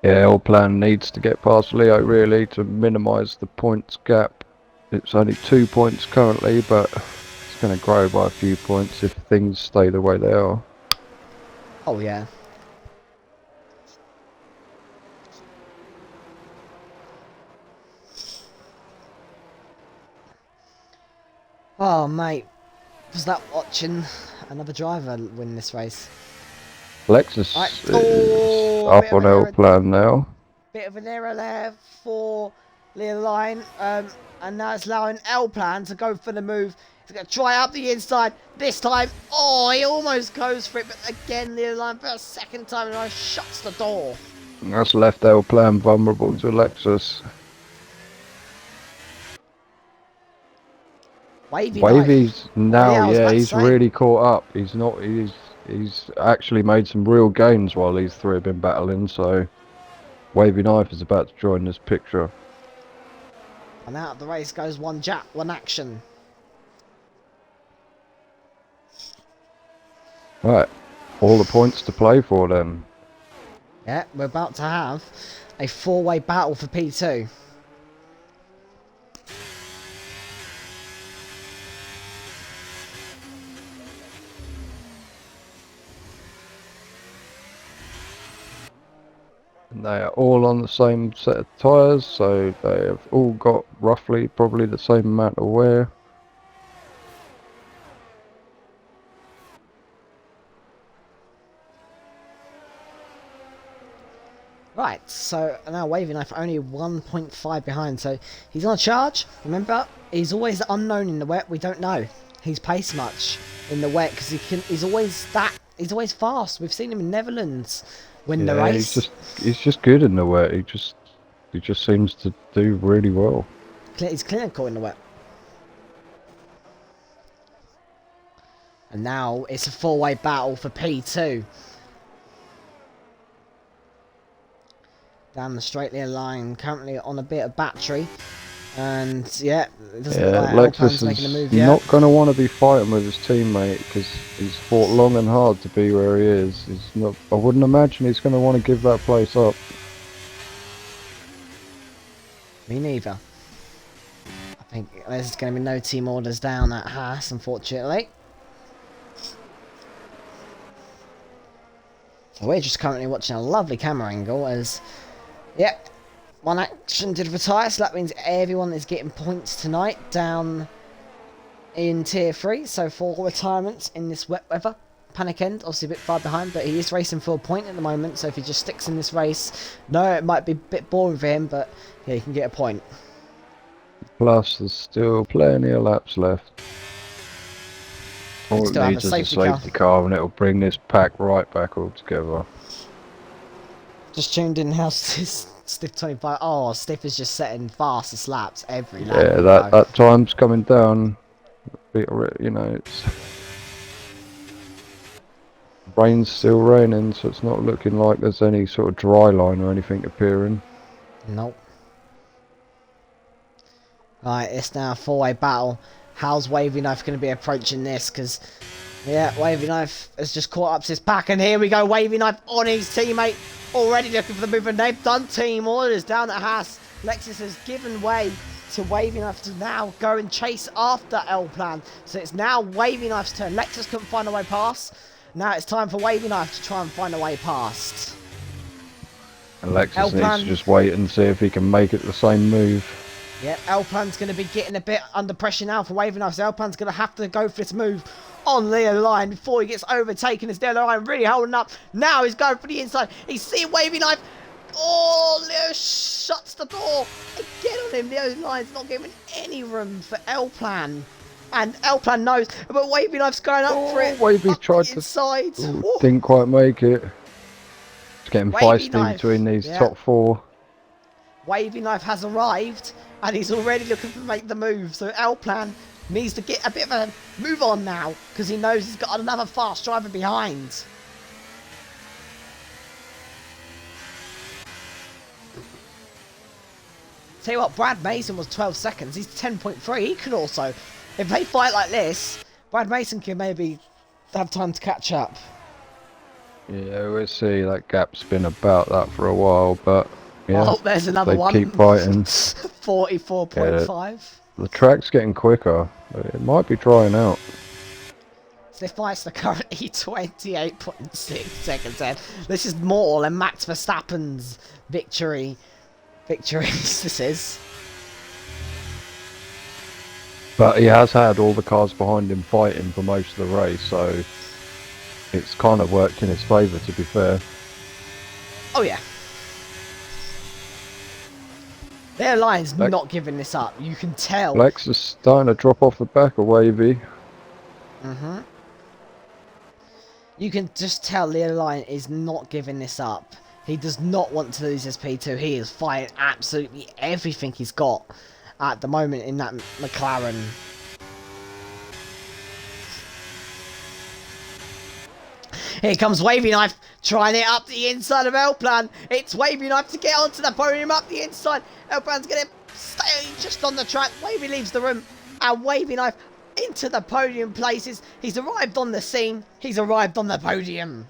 Yeah, L Plan needs to get past Leo really to minimise the points gap. It's only 2 points currently, but it's going to grow by a few points if things stay the way they are. Oh yeah. Oh mate, was that watching another driver win this race? Lexus Right. is up on L Plan now. Bit of an error there for Leo Line, and now it's allowing L-Plan to go for the move. He's going to try up the inside this time. Oh, he almost goes for it, but again, Leo Line for a second time and shuts the door. That's left L Plan vulnerable to Lexus. Wavy's now, yeah, he's really caught up. He's actually made some real gains while these three have been battling, so Wavy Knife is about to join this picture. And out of the race goes one action. Right, all the points to play for then. Yeah, we're about to have a four-way battle for P2. And they are all on the same set of tyres, so they have all got roughly probably the same amount of wear. Right, so now Wavy Knife only 1.5 behind, so he's on a charge. Remember, he's always the unknown in the wet. We don't know he's pace much in the wet because he's always fast. We've seen him in Netherlands win the race. He's just good in the wet. He just seems to do really well. He's clinical in the wet. And now it's a four-way battle for P2. Down the straight line, currently on a bit of battery. And yeah, it doesn't look like Alpine's making a move yet. Not going to want to be fighting with his teammate because he's fought long and hard to be where he is. He's not. I wouldn't imagine he's going to want to give that place up. Me neither. I think there's going to be no team orders down at Haas, unfortunately. So we're just currently watching a lovely camera angle as, yep, one action did retire, so that means everyone is getting points tonight down in Tier 3. So 4 retirements in this wet weather. Panic End, obviously a bit far behind, but he is racing for a point at the moment, so if he just sticks in this race, no, it might be a bit boring for him, but yeah, he can get a point. Plus, there's still plenty of laps left. All it needs is a safety car and it'll bring this pack right back all together. Just tuned in now, Stiff 25. Oh, Stiff is just setting fastest laps every lap. Yeah, that time's coming down. You know, it's rain's still raining, so it's not looking like there's any sort of dry line or anything appearing. Nope. Right, it's now a four-way battle. How's Wavy Knife going to be approaching this? Because, yeah, Wavy Knife has just caught up to his pack. And here we go, Wavy Knife on his teammate. Already looking for the move. And they've done team orders down at Haas. Lexus has given way to Wavy Knife to now go and chase after L-Plan. So it's now Wavy Knife's turn. Lexus couldn't find a way past. Now it's time for Wavy Knife to try and find a way past. Alexis needs to just wait and see if he can make it the same move. Yep, L-Plan's going to be getting a bit under pressure now for Wavy Knife. So L-Plan's going to have to go for this move on Leo Line before he gets overtaken. As Leo Line really holding up. Now he's going for the inside. He's seeing Wavy Knife. Oh, Leo shuts the door. Again on him. Leo Line's not giving any room for L-Plan. And L-Plan knows, but Wavy Knife's going up for it. Wavy's tried to... inside. Didn't quite make it. It's getting Wavy feisty Knife. between these top four. Wavy Knife has arrived, and he's already looking to make the move. So L-Plan needs to get a bit of a move on now, because he knows he's got another fast driver behind. Tell you what, Brad Mason was 12 seconds. He's 10.3. He could also, if they fight like this, Brad Mason can maybe have time to catch up. Yeah, we'll see. That gap's been about that for a while, but yeah, oh, there's another one. Keep fighting. 44.5. Yeah, the track's getting quicker. It might be drying out. So Fight's the currently 28.6 seconds ahead. This is more than Max Verstappen's victories. This is. But he has had all the cars behind him fighting for most of the race, so it's kind of worked in his favour, to be fair. Oh yeah. Their line's not giving this up. You can tell. Lex is starting to drop off the back of Wavy. Mm-hmm. You can just tell Leo Line is not giving this up. He does not want to lose his P2. He is fighting absolutely everything he's got at the moment in that McLaren. Here comes Wavy Knife, trying it up the inside of L-Plan. It's Wavy Knife to get onto the podium up the inside. L-Plan's going to stay just on the track. Wavy leaves the room, and Wavy Knife into the podium places. He's arrived on the scene. He's arrived on the podium.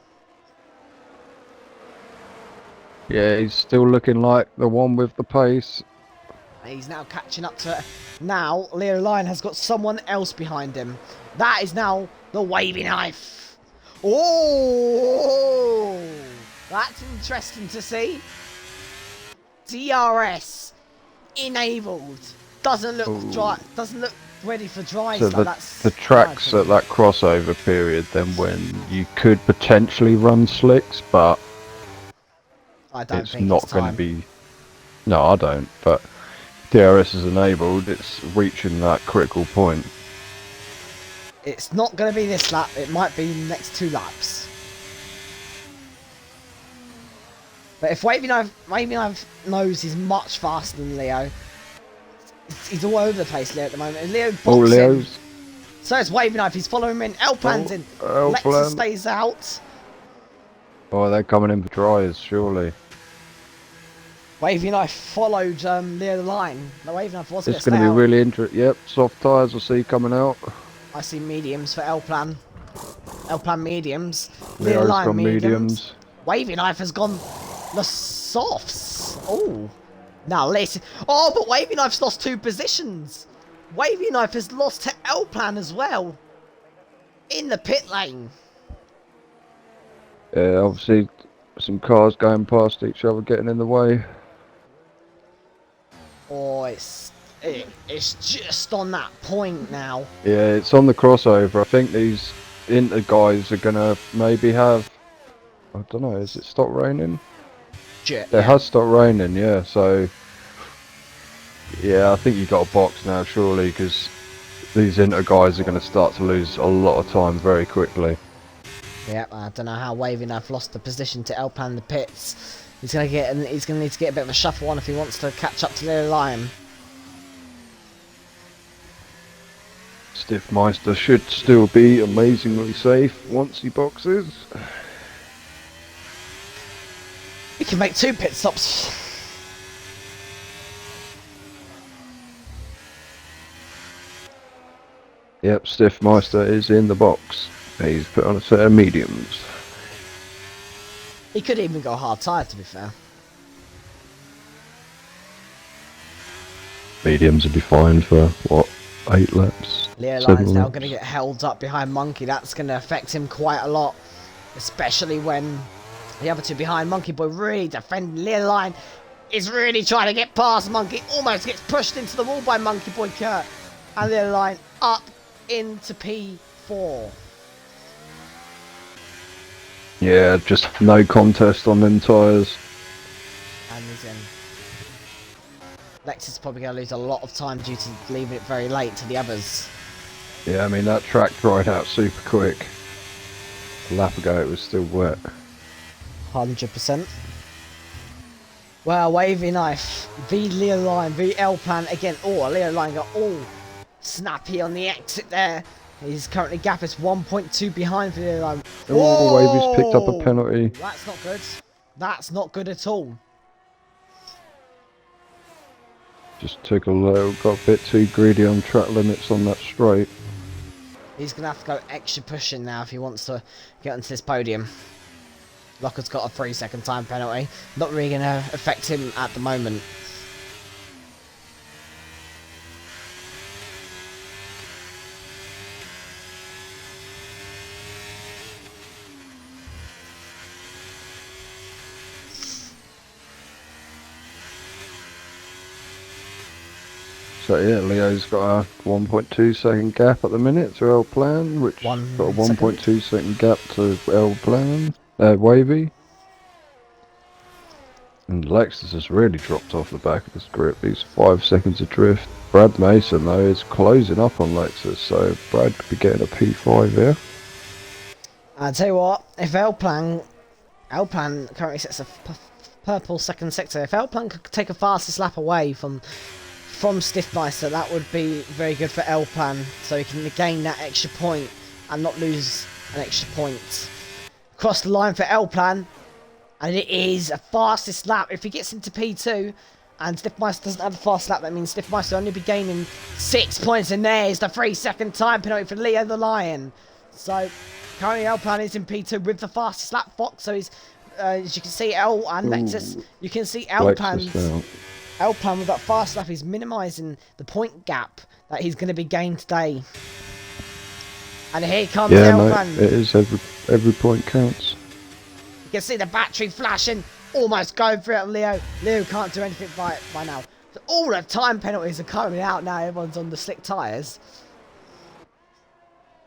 Yeah, he's still looking like the one with the pace. He's now catching up to it. Now, Leo Line has got someone else behind him. That is now the Wavy Knife. Oh, that's interesting to see. DRS enabled. Doesn't look dry. Doesn't look ready for dry. So That's the tracks at that crossover period, then when you could potentially run slicks, but I don't it's think not going to be. No, I don't. But DRS is enabled. It's reaching that critical point. It's not going to be this lap. It might be next 2 laps. But if Wavy Knife knows he's much faster than Leo, he's all over the place, Leo, at the moment. And Leo boxing. Leo's. So it's Wavy Knife. He's following him in. L-Plan's in. Lexus stays out. Oh, they're coming in for dryers, surely. Wavy Knife followed Leo the line. The Wavy Knife was It's going to be really interesting. Yep, soft tyres I see coming out. I see mediums for L-Plan. L-Plan mediums. Leo's Leo line gone mediums. Wavy Knife has gone the softs. Oh. Now listen. Oh, but Wavy Knife's lost 2 positions. Wavy Knife has lost to L-Plan as well. In the pit lane. Yeah, obviously some cars going past each other, getting in the way. Oh, it's just on that point now. Yeah, it's on the crossover. I think these Inter guys are gonna maybe have. I don't know. Has it stopped raining? It has stopped raining. Yeah, so yeah, I think you got a box now, surely, because these Inter guys are going to start to lose a lot of time very quickly. Yep, I don't know how Wavy Knife lost the position to L-Plan in the pits. He's going to need to get a bit of a shuffle on if he wants to catch up to Leo Line. Stiffmeister should still be amazingly safe once he boxes. We can make 2 pit stops. Yep, Stiffmeister is in the box. He's put on a set of mediums. He could even go hard tire, to be fair. Mediums will be fine for, what, 8 laps? Leo 7 Lyon's now laps? going to get held up behind Monkey. That's going to affect him quite a lot. Especially when the other two behind Monkey Boy really defending. Leo Lion is really trying to get past Monkey. Almost gets pushed into the wall by Monkey Boy Kurt. And Leo Lion up into P4. Yeah, just no contest on them tyres. And he's in. Lex is probably going to lose a lot of time due to leaving it very late to the others. Yeah, I mean, that track dried out super quick. A lap ago it was still wet. 100%. Well, Wavy Knife v Leo Lion v L Plan again. Oh, Leo Lion got all snappy on the exit there. His currently gap is 1.2 behind for Leo Lion. Oh, Wavy's picked up a penalty. That's not good. That's not good at all. Just took a little, got a bit too greedy on track limits on that straight. He's going to have to go extra pushing now if he wants to get onto this podium. Locker's got a 3-second time penalty. Not really going to affect him at the moment. So yeah, Leo's got a 1.2 second gap at the minute to L Plan, which got a 1.2 second gap to L Plan, Wavy. And Lexus has really dropped off the back of his grip. He's 5 seconds adrift. Brad Mason though is closing up on Lexus, so Brad could be getting a P5 here. I'll tell you what, if L Plan currently sets a purple second sector. If L Plan could take a fastest lap away from Stiffmeister, that would be very good for L Plan, so he can gain that extra point and not lose an extra point. Cross the line for L Plan, and it is a fastest lap. If he gets into P2 and Stiffmeister doesn't have a fast lap, that means Stiffmeister will only be gaining 6 points, and there's the 3-second time penalty for Leo the Lion. So currently L Plan is in P2 with the fastest lap Fox, so he's as you can see L and Lexus, you can see L Plan's L Plan with that fast lap is minimising the point gap that he's going to be gained today. And here comes L Plan. It is, every point counts. You can see the battery flashing, almost going through it. Leo can't do anything by now. So all the time penalties are coming out now. Everyone's on the slick tyres.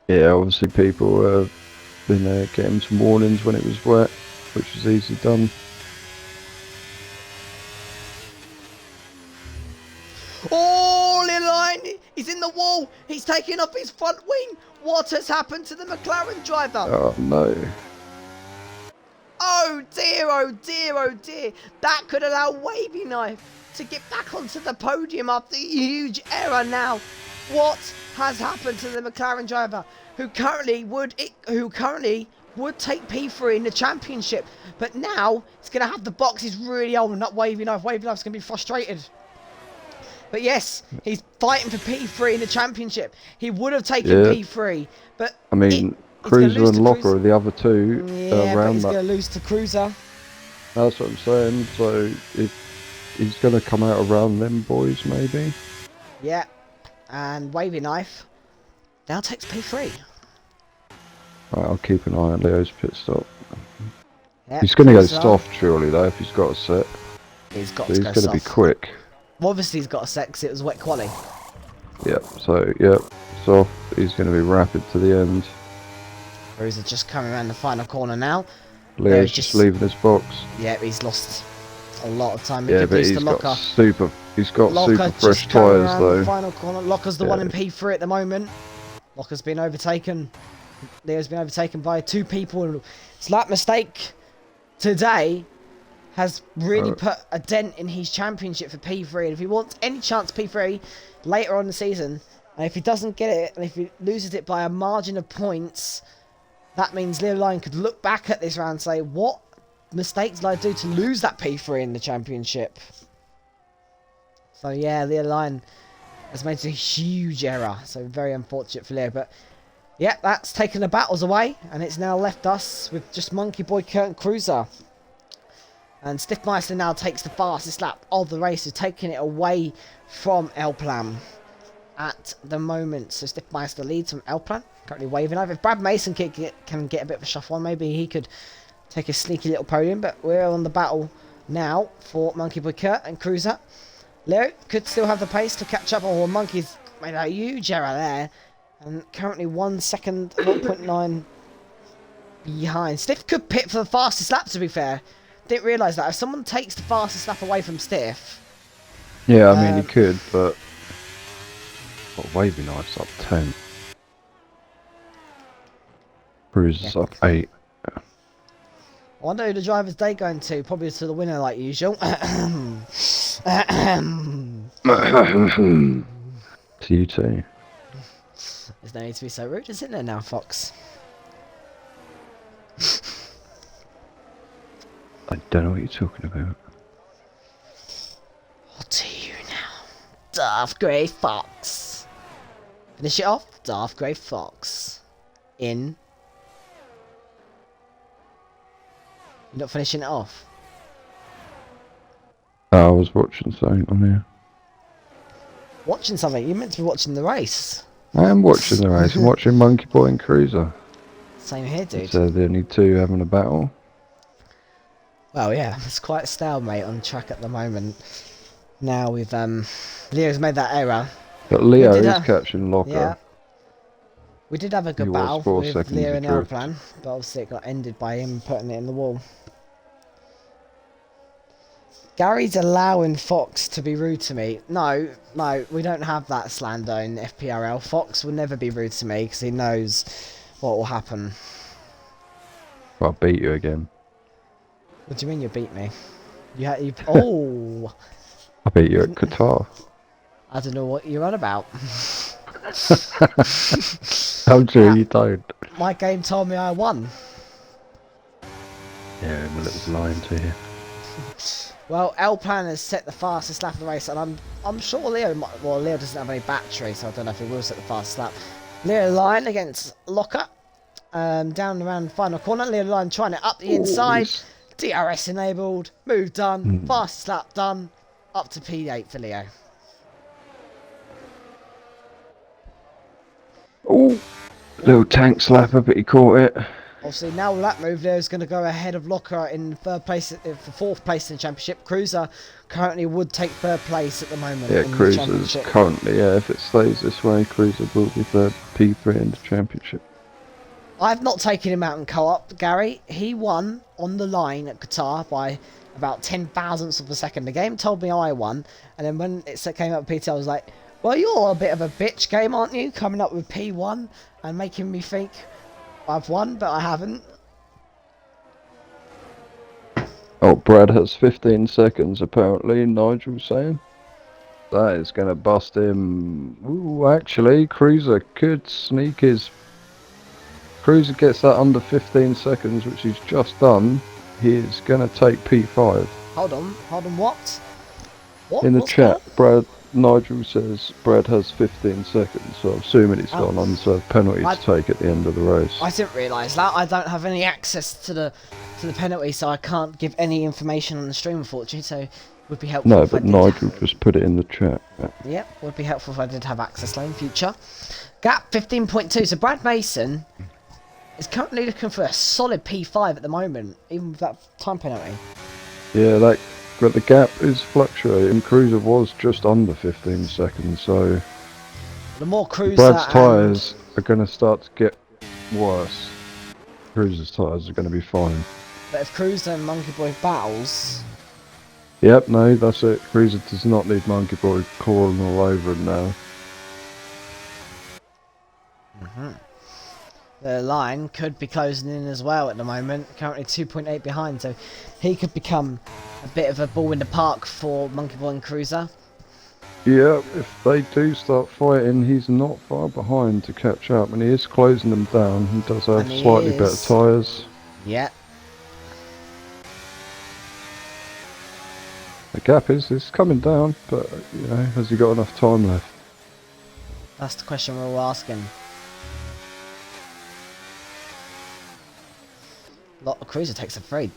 Yeah, obviously people have been getting some warnings when it was wet, which is easily done. Oh, Lil Line, he's in the wall. He's taking off his front wing. What has happened to the McLaren driver? Oh no. Oh dear, oh dear, oh dear. That could allow Wavy Knife to get back onto the podium after a huge error now. What has happened to the McLaren driver who currently would take P3 in the championship, but now he's going to have the boxes really old and not Wavy Knife. Wavy Knife's going to be frustrated. But yes, he's fighting for P3 in the championship. He would have taken P3, but I mean, Cruiser and Locker are the other two yeah, around but he's that. going to lose to Cruiser. That's what I'm saying. So he's going to come out around them boys, maybe. Yeah, and Wavy Knife now takes P3. Right, I'll keep an eye on Leo's pit stop. Yep, he's going to go soft, surely, though, if he's got a set. He's got so to go soft. He's going to be quick. Well, obviously, he's got a set because it was wet quali. Yep, so, yep, soft. He's going to be rapid to the end. Cruiser just coming around the final corner now. Leo's just leaving his box. Yeah, he's lost a lot of time. Yeah, but he's got super fresh tyres, though. The final corner. Locker's the one in P3 at the moment. Locker's been overtaken. Leo's been overtaken by 2 people. It's that mistake today has really put a dent in his championship for P3. And if he wants any chance P3 later on in the season, and if he doesn't get it, and if he loses it by a margin of points, that means Leo Lion could look back at this round and say, what mistakes did I do to lose that P3 in the championship? So yeah, Leo Lion has made a huge error. So very unfortunate for Leo. But yeah, that's taken the battles away, and it's now left us with just Monkey Boy, Kurt and Cruiser. And Stiffmeister now takes the fastest lap of the race, so taking it away from El Plan at the moment. So Stiffmeister leads from El Plan, currently waving over. If Brad Mason can get a bit of a shuffle on, maybe he could take a sneaky little podium. But we're on the battle now for Monkey Boy Kurt and Cruiser. Leo could still have the pace to catch up. Oh, Monkey's made a huge error there. And currently 1 second, 0.9 behind. Stiff could pit for the fastest lap, to be fair. Didn't realise that. If someone takes the fastest lap away from Stiff... Yeah, I mean, he could, but... What, wavy knife's up 10. Cruiser's up 8. I wonder who the driver's day going to. Probably to the winner, like usual. To you too. There's no need to be so rude, isn't there now, Fox? I don't know what you're talking about. What do you now? Darth Grey Fox. Finish it off. Darth Grey Fox. In. You're not finishing it off? I was watching something on here. Watching something? You're meant to be watching the race. I am watching the race. I'm watching Monkey Boy and Cruiser. Same here, dude. So the only two having a battle. Well, yeah, it's quite stalemate on track at the moment. Now we've Leo's made that error. But Leo is catching Locker. Yeah. We did have a good He was battle 4 with seconds Leo and El adrift. Plan, but obviously it got ended by him putting it in the wall. Gary's allowing Fox to be rude to me. No, we don't have that slander in FPRL. Fox will never be rude to me because he knows what will happen. I'll beat you again. What do you mean you beat me? You oh! I beat you at Qatar. I don't know what you're on about. How true you don't. My game told me I won. Yeah, well, it was lying to you. Well, El Plan has set the fastest lap of the race, and I'm sure Leo might, well, Leo doesn't have any battery, so I don't know if he will set the fastest lap. Leo Line against Locker, down around the final corner. Leo Line trying it up the inside. DRS enabled, move done, fastest lap done, up to P8 for Leo. Oh, little tank slapper, but he caught it. Obviously, now with that move, Leo's going to go ahead of Locker in third place, for fourth place in the championship. Cruiser currently would take third place at the moment. Yeah, in Cruiser's the championship. currently, yeah, if it stays this way, Cruiser will be third P3 in the championship. I've not taken him out in co-op, Gary. He won on the line at Qatar by about 10 thousandths of a second. The game told me I won, and then when it came up with PT, I was like, well, you're a bit of a bitch game, aren't you? Coming up with P1 and making me think I've won, but I haven't. Oh, Brad has 15 seconds, apparently, Nigel's saying. That is going to bust him. Ooh, actually, Cruiser could sneak his... Cruiser gets that under 15 seconds, which he's just done. He is going to take P5. Hold on, what? What? In the What's chat, that? Nigel says Brad has 15 seconds, so I'm assuming he's got an unserved penalty to take at the end of the race. I didn't realise that. I don't have any access to the penalty, so I can't give any information on the stream, unfortunately. So it would be helpful. No, if but I did. Nigel just put it in the chat. Yep, would be helpful if I did have access in future. Gap 15.2. So Brad Mason is currently looking for a solid P5 at the moment, even with that time penalty. Yeah, but the gap is fluctuating. Cruiser was just under 15 seconds, so The more Cruiser Brad's tyres are going to start to get worse. Cruiser's tyres are going to be fine. But if Cruiser and Monkey Boy battles... Yep, no, that's it. Cruiser does not need Monkey Boy crawling all over him now. The line could be closing in as well at the moment, currently 2.8 behind, so he could become a bit of a ball in the park for Monkey Boy and Cruiser. Yeah, if they do start fighting, he's not far behind to catch up, and he is closing them down. He does have slightly better tyres. Yeah. The gap is coming down, but, you know, has he got enough time left? That's the question we're all asking. Cruiser takes a very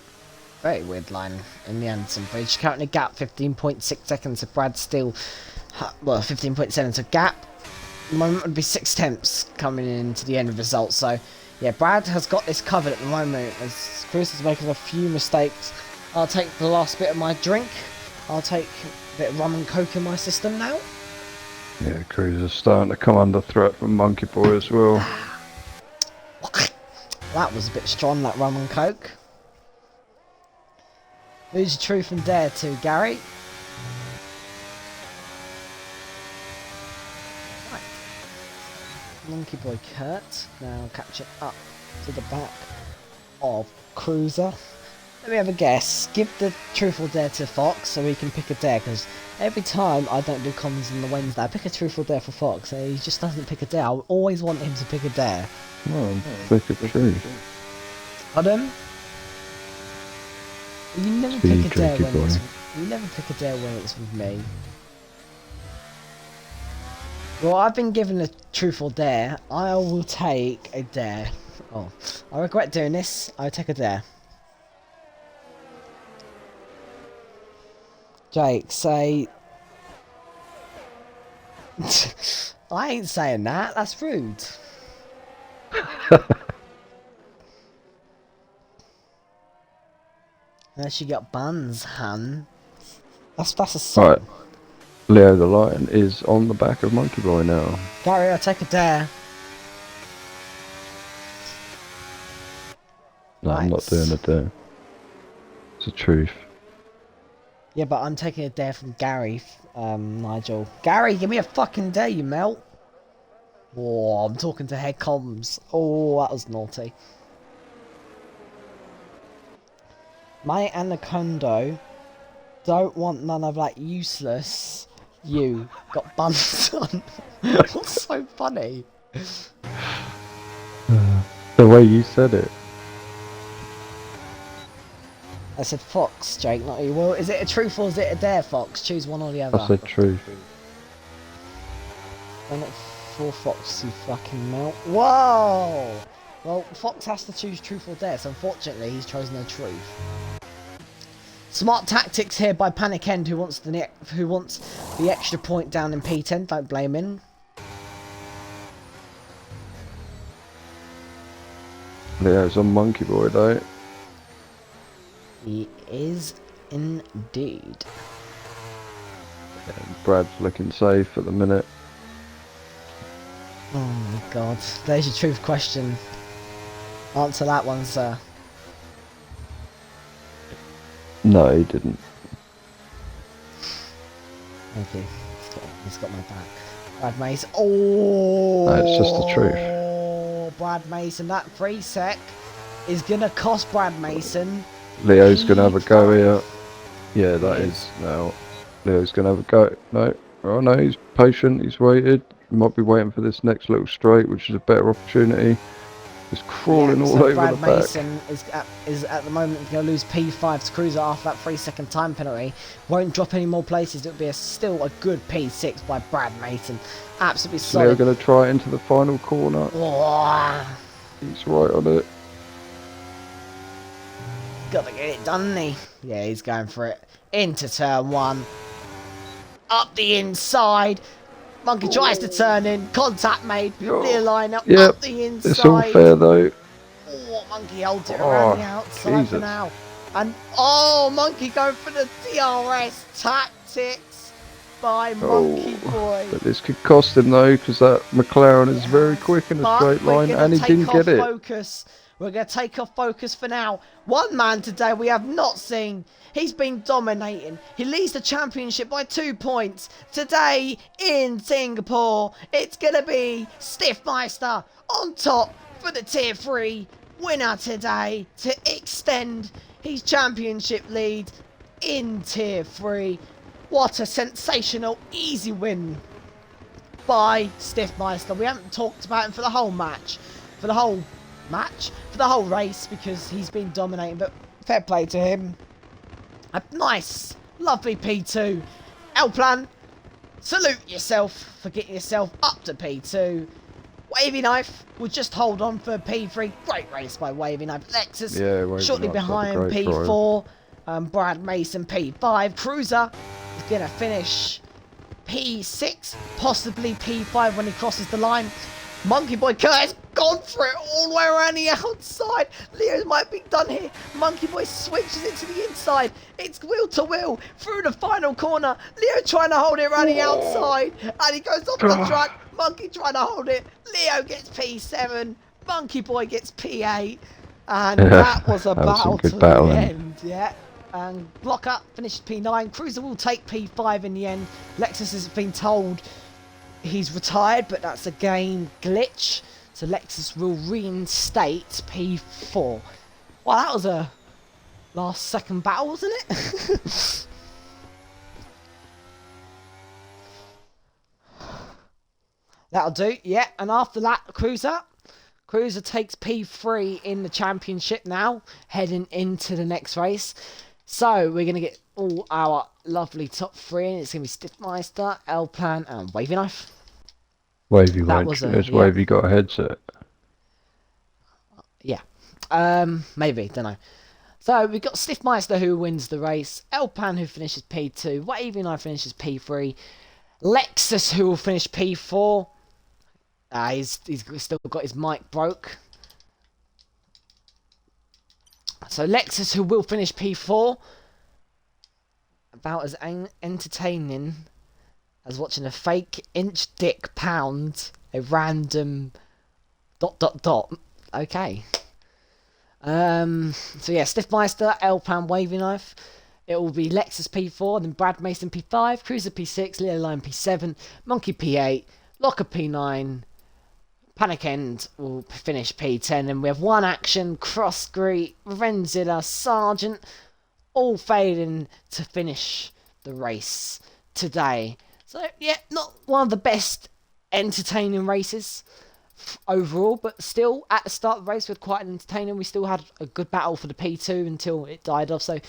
weird line in the end. Some bridge currently gap 15.6 seconds. So Brad still, well, 15.7. So gap. The moment would be 6 tenths coming into the end result. So yeah, Brad has got this covered at the moment. As Cruiser's making a few mistakes. I'll take the last bit of my drink. I'll take a bit of rum and coke in my system now. Yeah, Cruiser's starting to come under threat from Monkey Boy as well. That was a bit strong, that rum and coke. Who's your truth and dare to, Gary? Right. Monkey Boy Kurt now catching up to the back of Cruiser. Let me have a guess. Give the truth or dare to Fox so he can pick a dare, because every time I don't do comms on the Wednesday, I pick a truth or dare for Fox and he just doesn't pick a dare. I always want him to pick a dare. Well, pick a truth. Pardon? You never pick a dare when it's you never pick a dare when it's with me. Well, I've been given a truth or dare. I will take a dare. Oh, I regret doing this. I'll take a dare. Jake, say... I ain't saying that. That's rude. Unless you got buns, hun. That's a song. Right. Leo the Lion is on the back of Monkey Boy now. Gary, I'll take a dare. No, I'm not doing a dare. It's the truth. Yeah, but I'm taking a dare from Gary, Nigel. Gary, give me a fucking dare, you melt. Oh, I'm talking to head comms. Oh, that was naughty. My anaconda don't want none of that useless. You got buns on. What's so funny? The way you said it. I said Fox, Jake, not you. Well, is it a truth or is it a dare, Fox? Choose one or the other. I said truth. Why not for Fox, you fucking melt? Whoa! Well, Fox has to choose truth or dare, so unfortunately he's chosen the truth. Smart tactics here by Panic End, who wants the extra point down in P10. Don't blame him. Leo's on Monkey Boy though. He is indeed. And Brad's looking safe at the minute. Oh my god. There's your truth question. Answer that one, sir. No, he didn't. Thank you. He's got my back. Brad Mason. Oh! No, it's just the truth. Brad Mason. That free sec is gonna cost Brad Mason. Leo's gonna have a go here. Yeah, that is now. Leo's gonna have a go. No. Oh no, he's patient, he's waited. He might be waiting for this next little straight, which is a better opportunity. He's crawling all over Brad the back. Mason is at the moment going to lose P5 to Cruiser after that 3-second time penalty. Won't drop any more places. It'll be still a good P6 by Brad Mason. Absolutely solid. Leo going to try it into the final corner. Oh. He's right on it. Got to get it done, hasn't he? Yeah, he's going for it. Into turn one. Up the inside. Monkey tries to turn in. Contact made. Clear line up. Yep. Up the inside. It's all fair though. Oh, Monkey holds it around the outside Jesus. for now. And Monkey going for the DRS tactics by Monkey Boy. But this could cost him though, because that McLaren is very quick in a straight line, and he didn't get it. Focus. We're going to take off focus for now. One man today we have not seen. He's been dominating. He leads the championship by 2 points. Today in Singapore, it's going to be Stiffmeister on top for the Tier 3 winner today to extend his championship lead in Tier 3. What a sensational, easy win by Stiffmeister. We haven't talked about him for the whole match. For the whole race, because he's been dominating, but fair play to him. A nice, lovely P2. L-Plan, salute yourself for getting yourself up to P2. Wavy Knife will just hold on for P3. Great race by Wavy Knife. Lexus Yeah, Wavy shortly Knife's had a behind great P4. Brad Mason P5. Cruiser is going to finish P6, possibly P5 when he crosses the line. Monkey Boy Curtis gone for it all the way around the outside. Leo might be done here. Monkey Boy switches it to the inside. It's wheel to wheel through the final corner. Leo trying to hold it around the outside, and he goes off the track. Monkey trying to hold it. Leo gets P7. Monkey Boy gets P8, and that was a battle to the end. Yeah. And Blocker finished P9. Cruiser will take P5 in the end. Lexus has been told he's retired, but that's a game glitch. So Lexus will reinstate P4. Well, that was a last second battle, wasn't it? That'll do. Yeah, and after that, Cruiser takes P3 in the championship now, heading into the next race. So we're going to get all our lovely top three in. It's going to be Stiffmeister, L-Plan and Wavy Knife. Wavy Wavy got a headset? Yeah. Maybe, don't know. So we've got Stiffmeister who wins the race, L-Plan who finishes P2, Wavy Knife finishes P3, Lexus who will finish P4. He's still got his mic broke. So Lexus, who will finish P4, about as entertaining as watching a fake inch dick pound a random ... Okay. So yeah, Stiffmeister, L-Pan, Wavy Knife. It will be Lexus P4, then Brad Mason P5, Cruiser P6, Leo Line P7, Monkey P8, Locker P9. Panic End will finish P10, and we have one action, Cross Greet, Revenzilla, Sargent, all failing to finish the race today. So, yeah, not one of the best entertaining races overall, but still, at the start of the race, we had quite an entertaining. We still had a good battle for the P2 until it died off, so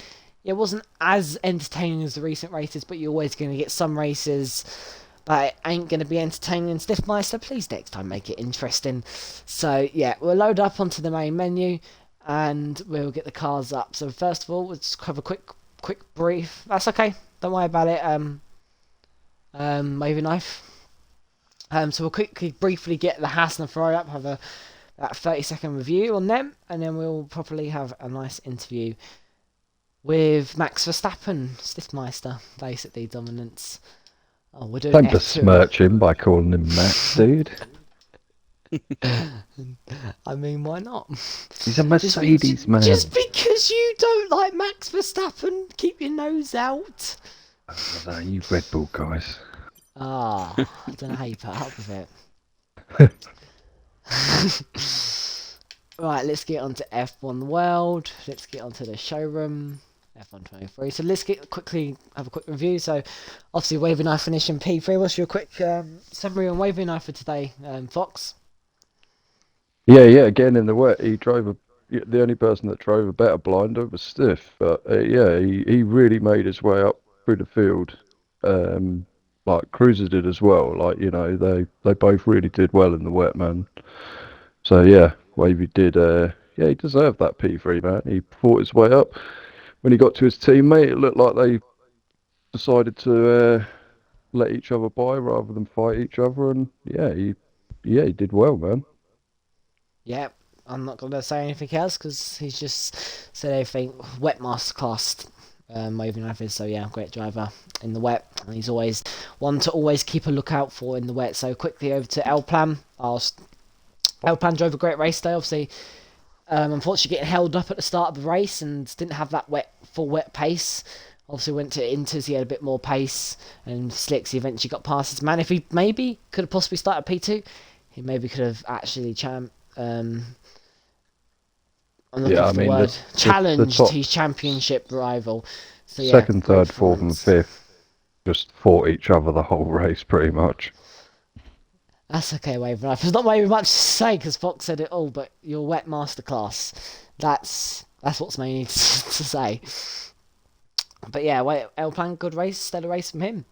it wasn't as entertaining as the recent races, but you're always going to get some races but it ain't going to be entertaining. Stiffmeister, please next time make it interesting. So, yeah, we'll load up onto the main menu and we'll get the cars up. So, first of all, let's have a quick brief. That's okay. Don't worry about it. Wavy Knife. So, we'll briefly get the Haas and the Ferrari up, have that 30-second review on them, and then we'll probably have a nice interview with Max Verstappen, Stiffmeister, basically, dominance. Oh, we're doing Don't F2. besmirch him by calling him Max, dude. I mean, why not? He's a Mercedes man. Just because you don't like Max Verstappen, keep your nose out. Oh, no, you Red Bull guys. I don't know how you put up with it. Right, let's get on to F1 World. Let's get onto the showroom. F1 23. So let's quickly have a quick review. So obviously Wavy Knife finishing P3. What's your quick summary on Wavy Knife for today, Fox? Yeah, again in the wet, he drove the only person that drove a better blinder was Stiff, but yeah, he really made his way up through the field, like Cruiser did as well. Like, you know, they both really did well in the wet, man. So yeah, Wavy did. Yeah, he deserved that P3, man. He fought his way up. When he got to his teammate, it looked like they decided to let each other by rather than fight each other, and yeah, he did well, man. Yeah, I'm not going to say anything else because he's just said everything. Wet masterclass, Wavy Knife is. So yeah, great driver in the wet. And he's always one to always keep a lookout for in the wet. So quickly over to L-Plan. L-Plan drove a great race today, obviously. Unfortunately getting held up at the start of the race and didn't have that full wet pace. Obviously went to Inters, he had a bit more pace, and Slicks he eventually got past his man. If he maybe could have possibly started P2, he maybe could have actually challenged his championship rival. So yeah, second, third, fourth and fifth just fought each other the whole race pretty much. That's okay, Wavy Knife. There's not very much to say because Fox said it all, but your wet masterclass, that's what's mainly to say. But yeah, L-Plan, good race, stellar race from him.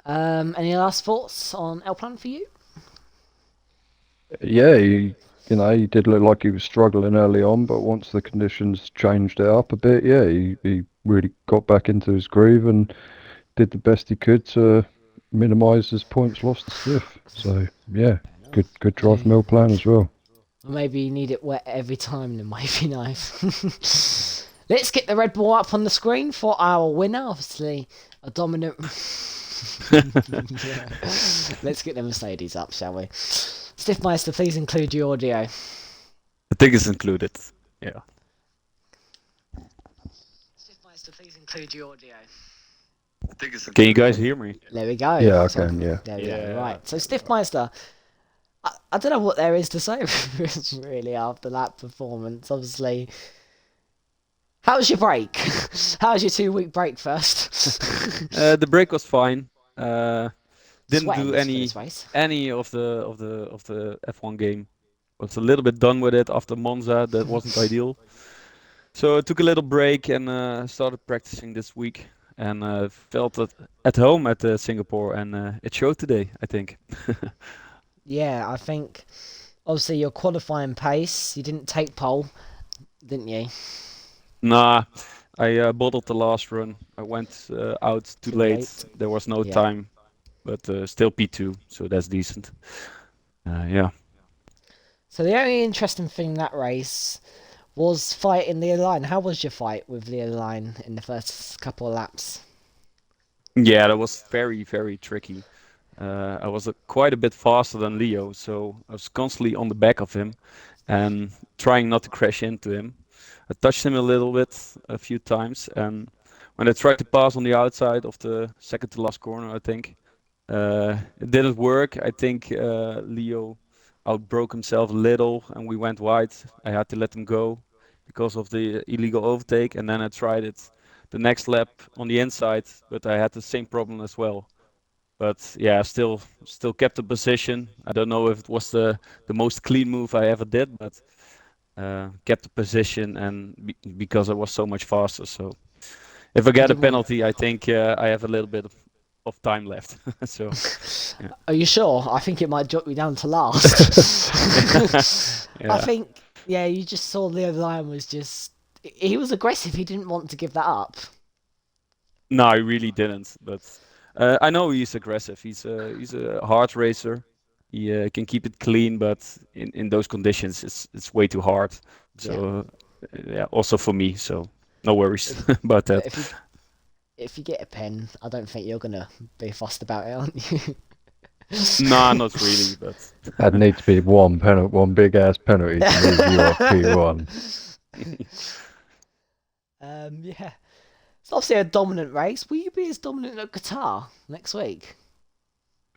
Any last thoughts on L Plan for you? Yeah, he did look like he was struggling early on, but once the conditions changed it up a bit, yeah, he really got back into his groove and did the best he could to minimise his points lost to Stiff. So yeah, good drive Okay. from Plan as well. Or maybe you need it wet every time, then might be nice. Let's get the Red Bull up on the screen for our winner. Obviously, a dominant. Yeah. Let's get the Mercedes up, shall we? Stiffmeister, please include your audio. I think it's included. Yeah. Stiffmeister, please include your audio. Can you guys hear me? There we go. Yeah, I So, can. Yeah. there we go. Yeah. Right. So, Stiffmeister, I don't know what there is to say really after that performance. Obviously, how was your break? How was your 2 week break first? The break was fine. Didn't Sweating do for this race. any of the F1 game. Was a little bit done with it after Monza. That wasn't ideal. So I took a little break and started practicing this week. And felt at home at Singapore, and it showed today, I think. Yeah, I think obviously your qualifying pace, you didn't take pole, didn't you? Nah, I bottled the last run. I went out too Too late. late. There was no Yeah. time, but still P2, so that's decent. Yeah. So the only interesting thing in that race was fighting Leo Line. How was your fight with Leo Line in the first couple of laps? Yeah, that was very, very tricky. I was quite a bit faster than Leo, so I was constantly on the back of him and trying not to crash into him. I touched him a little bit a few times, and when I tried to pass on the outside of the second to last corner, I think it didn't work. I think Leo outbroke himself a little, and we went wide. I had to let him go because of the illegal overtake, and then I tried it the next lap on the inside, but I had the same problem as well. But yeah, still kept the position. I don't know if it was the most clean move I ever did, but kept the position and because I was so much faster. So if I You get a didn't want. penalty, I think I have a little bit of time left. So yeah. Are you sure? I think it might drop you down to last. I Yeah. think, yeah, you just saw Leo Line was just. He was aggressive. He didn't want to give that up. No, I really didn't. But I know he's aggressive. He's a hard racer. He can keep it clean, but in those conditions, it's way too hard. Yeah. So yeah, also for me. So no worries If, about but that. if you get a pen, I don't think you're gonna be fussed about it, aren't you? Nah, not really. But That'd need to be one big ass penalty to move you off P1. Yeah. It's obviously a dominant race. Will you be as dominant at Qatar next week?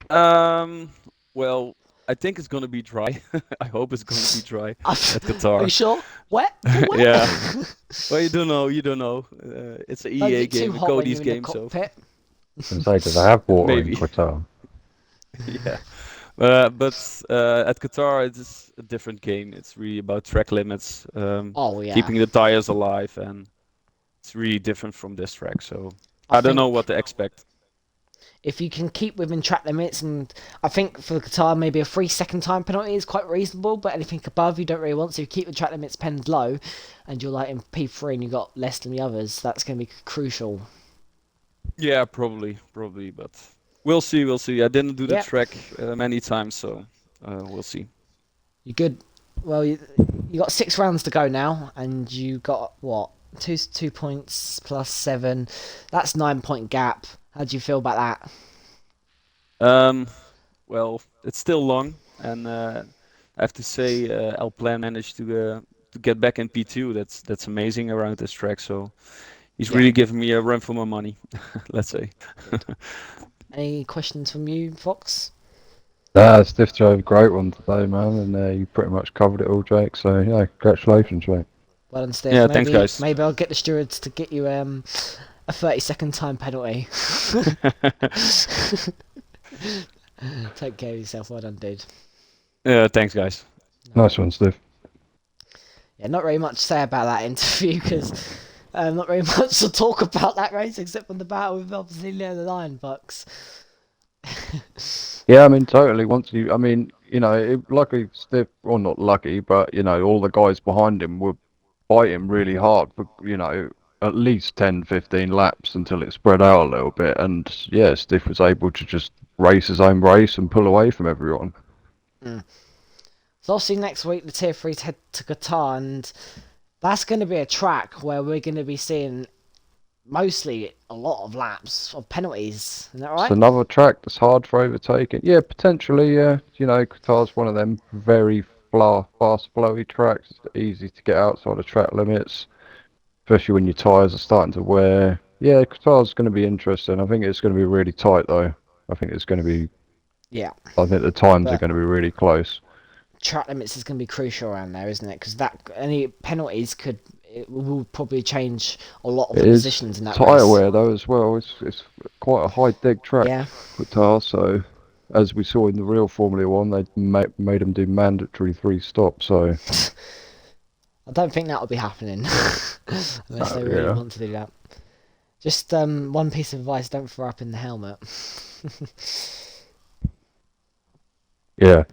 well, I think it's gonna be dry. I hope it's gonna be dry at Are you Qatar. sure? Wet? Full wet? Yeah. Well, you don't know. You don't know. It's an Don't EA get too game, a hot when Cody's you're in the game, so cockpit. And say, do they have water in maybe. Qatar? Yeah. But at Qatar, it's a different game. It's really about track limits, Oh yeah. keeping the tires alive, and it's really different from this track. So I I don't know think what to expect. if you can keep within track limits, and I think for Qatar maybe a 3 second time penalty is quite reasonable, but anything above you don't really want. So if you keep the track limits penned low, and you're like in P3 and you got less than the others, that's going to be crucial. Yeah, probably, but we'll see. We'll see. I didn't do the Yeah, track many times, so we'll see. you're good. Well, you got 6 rounds to go now, and you got what 2 points plus 7. That's 9 point gap. How do you feel about that? Um, well, it's still long, and I have to say, El Plan managed to get back in P2. That's amazing around this track. So he's Yeah, really giving me a run for my money, let's say. good. Any questions from you, Fox? Stiff drove a great one today, man, and you pretty much covered it all, Jake. So yeah, congratulations, mate. Well done, Steph. Yeah, thanks, guys. Maybe I'll get the stewards to get you a 30 second time penalty. Take care of yourself. Well done, dude. Thanks, guys. Nice one, Stiff. Yeah, not very much to say about that interview because not very much to talk about that race except from the battle with obviously Leo the Lion Bucks. Yeah, I mean, totally. Once you, I mean, lucky Stiff, or not lucky, but all the guys behind him were fighting really hard for, at least 10, 15 laps until it spread out a little bit. And yeah, Stiff was able to just race his own race and pull away from everyone. Mm. So obviously next week the Tier 3s head to Qatar, and that's going to be a track where we're going to be seeing mostly a lot of laps of penalties. Isn't that It's right? another track that's hard for overtaking. Yeah, potentially, yeah. Qatar's one of them very fast, flowy tracks. It's easy to get outside of track limits, especially when your tyres are starting to wear. Yeah, Qatar's going to be interesting. I think it's going to be really tight, though. I think it's going to be. Yeah. I think the times are But going to be really close. track limits is going to be crucial around there, isn't it? Because that any penalties it will probably change a lot of It the is positions in that tyre race. wear, though, as well. It's quite a high dig track, Yeah. Qatar. So, as we saw in the real Formula One, they made them do mandatory 3 stops. So, I don't think that will be happening unless they really yeah. want to do that. Just one piece of advice: don't throw up in the helmet. Yeah,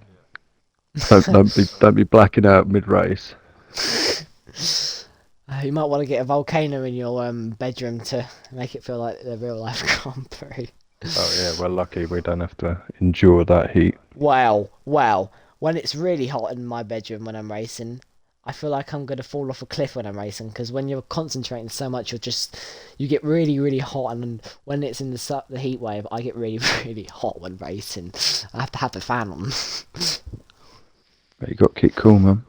don't be blacking out mid race. You might want to get a volcano in your bedroom to make it feel like the real life Grand Prix. Oh yeah, we're lucky we don't have to endure that heat. Wow, wow. When it's really hot in my bedroom when I'm racing, I feel like I'm going to fall off a cliff when I'm racing because when you're concentrating so much, you get really, really hot. And when it's in the heat wave, I get really, really hot when racing. I have to have the fan on. But you got to keep cool, man.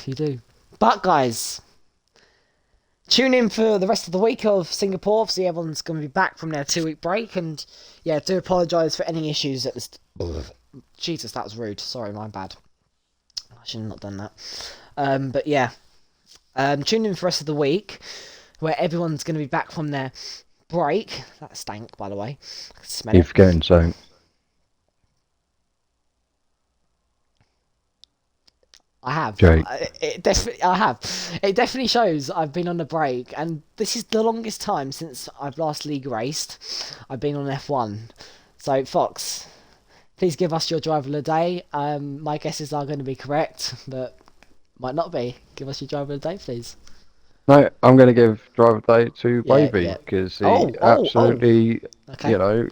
You do. But guys, tune in for the rest of the week of Singapore. Obviously, everyone's going to be back from their 2 week break. And yeah, do apologise for any issues at this. Jesus, that was rude. Sorry, my bad. I should have not done that. But yeah, tune in for the rest of the week where everyone's going to be back from their break. That stank, by the way. I can smell You're it. forgetting something. I have. Jake. I have. It definitely shows I've been on a break, and this is the longest time since I've last league raced. I've been on F1. So, Fox, please give us your driver of the day. My guesses are going to be correct, but might not be. Give us your driver of the day, please. No, I'm going to give driver of the day to Yeah, Wavy yeah. because he Oh. absolutely, Okay. you know,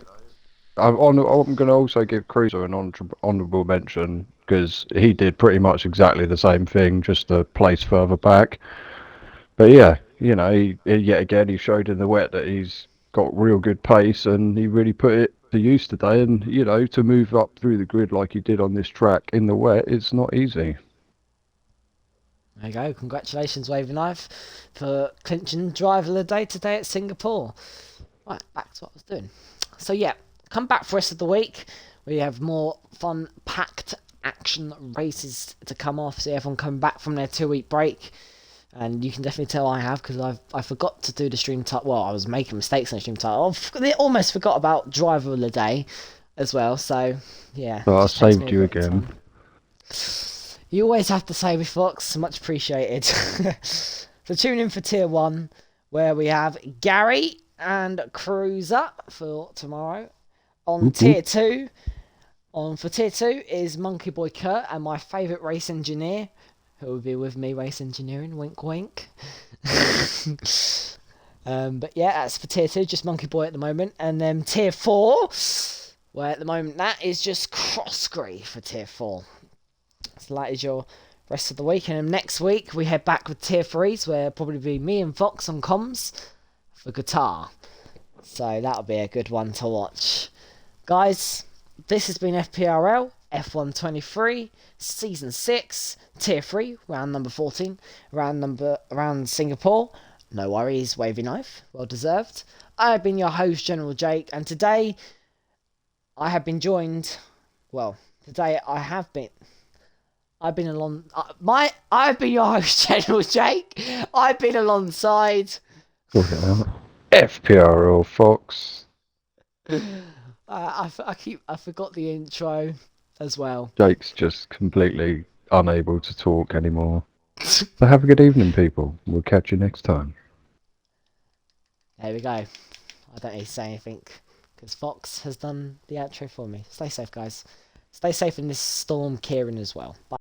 I'm going to also give Cruiser an honourable mention because he did pretty much exactly the same thing, just a place further back. But yeah, yet again he showed in the wet that he's got real good pace and he really put it to use today. And to move up through the grid like he did on this track in the wet, it's not easy. There you go. Congratulations, Wavy Knife, for clinching driver of the day today at Singapore. Right, back to what I was doing. So yeah, come back for the rest of the week. We have more fun, packed action races to come off. See everyone coming back from their 2 week break. And you can definitely tell I have because I forgot to do the stream title. Well, I was making mistakes on the stream title. I almost forgot about driver of the day as well. So yeah, So I just takes me saved a you bit of again. time. You always have to say me, Fox. Much appreciated. So tune in for Tier 1, where we have Gary and Cruiser for tomorrow. On Whoop, Tier whoop. 2, for Tier 2 is Monkey Boy Kurt and my favourite race engineer, who will be with me race engineering, wink wink. But yeah, that's for Tier 2, just Monkey Boy at the moment. And then Tier 4, where at the moment that is just Crossgree for Tier 4. So that is your rest of the week. And next week we head back with Tier 3s, where it'll probably be me and Fox on comms for guitar. So that'll be a good one to watch. Guys, this has been FPRL, F123, Season 6, Tier 3, round number 14, around Singapore. No worries, Wavy Knife, well deserved. I have been your host, General Jake, and today I have been joined, I've been your host, General Jake. I've been alongside. Sort it out. FPRL Fox. I forgot the intro as well. Jake's just completely unable to talk anymore. So have a good evening, people. We'll catch you next time. There we go. I don't need to say anything because Fox has done the outro for me. Stay safe, guys. Stay safe in this storm, Kieran, as well. Bye.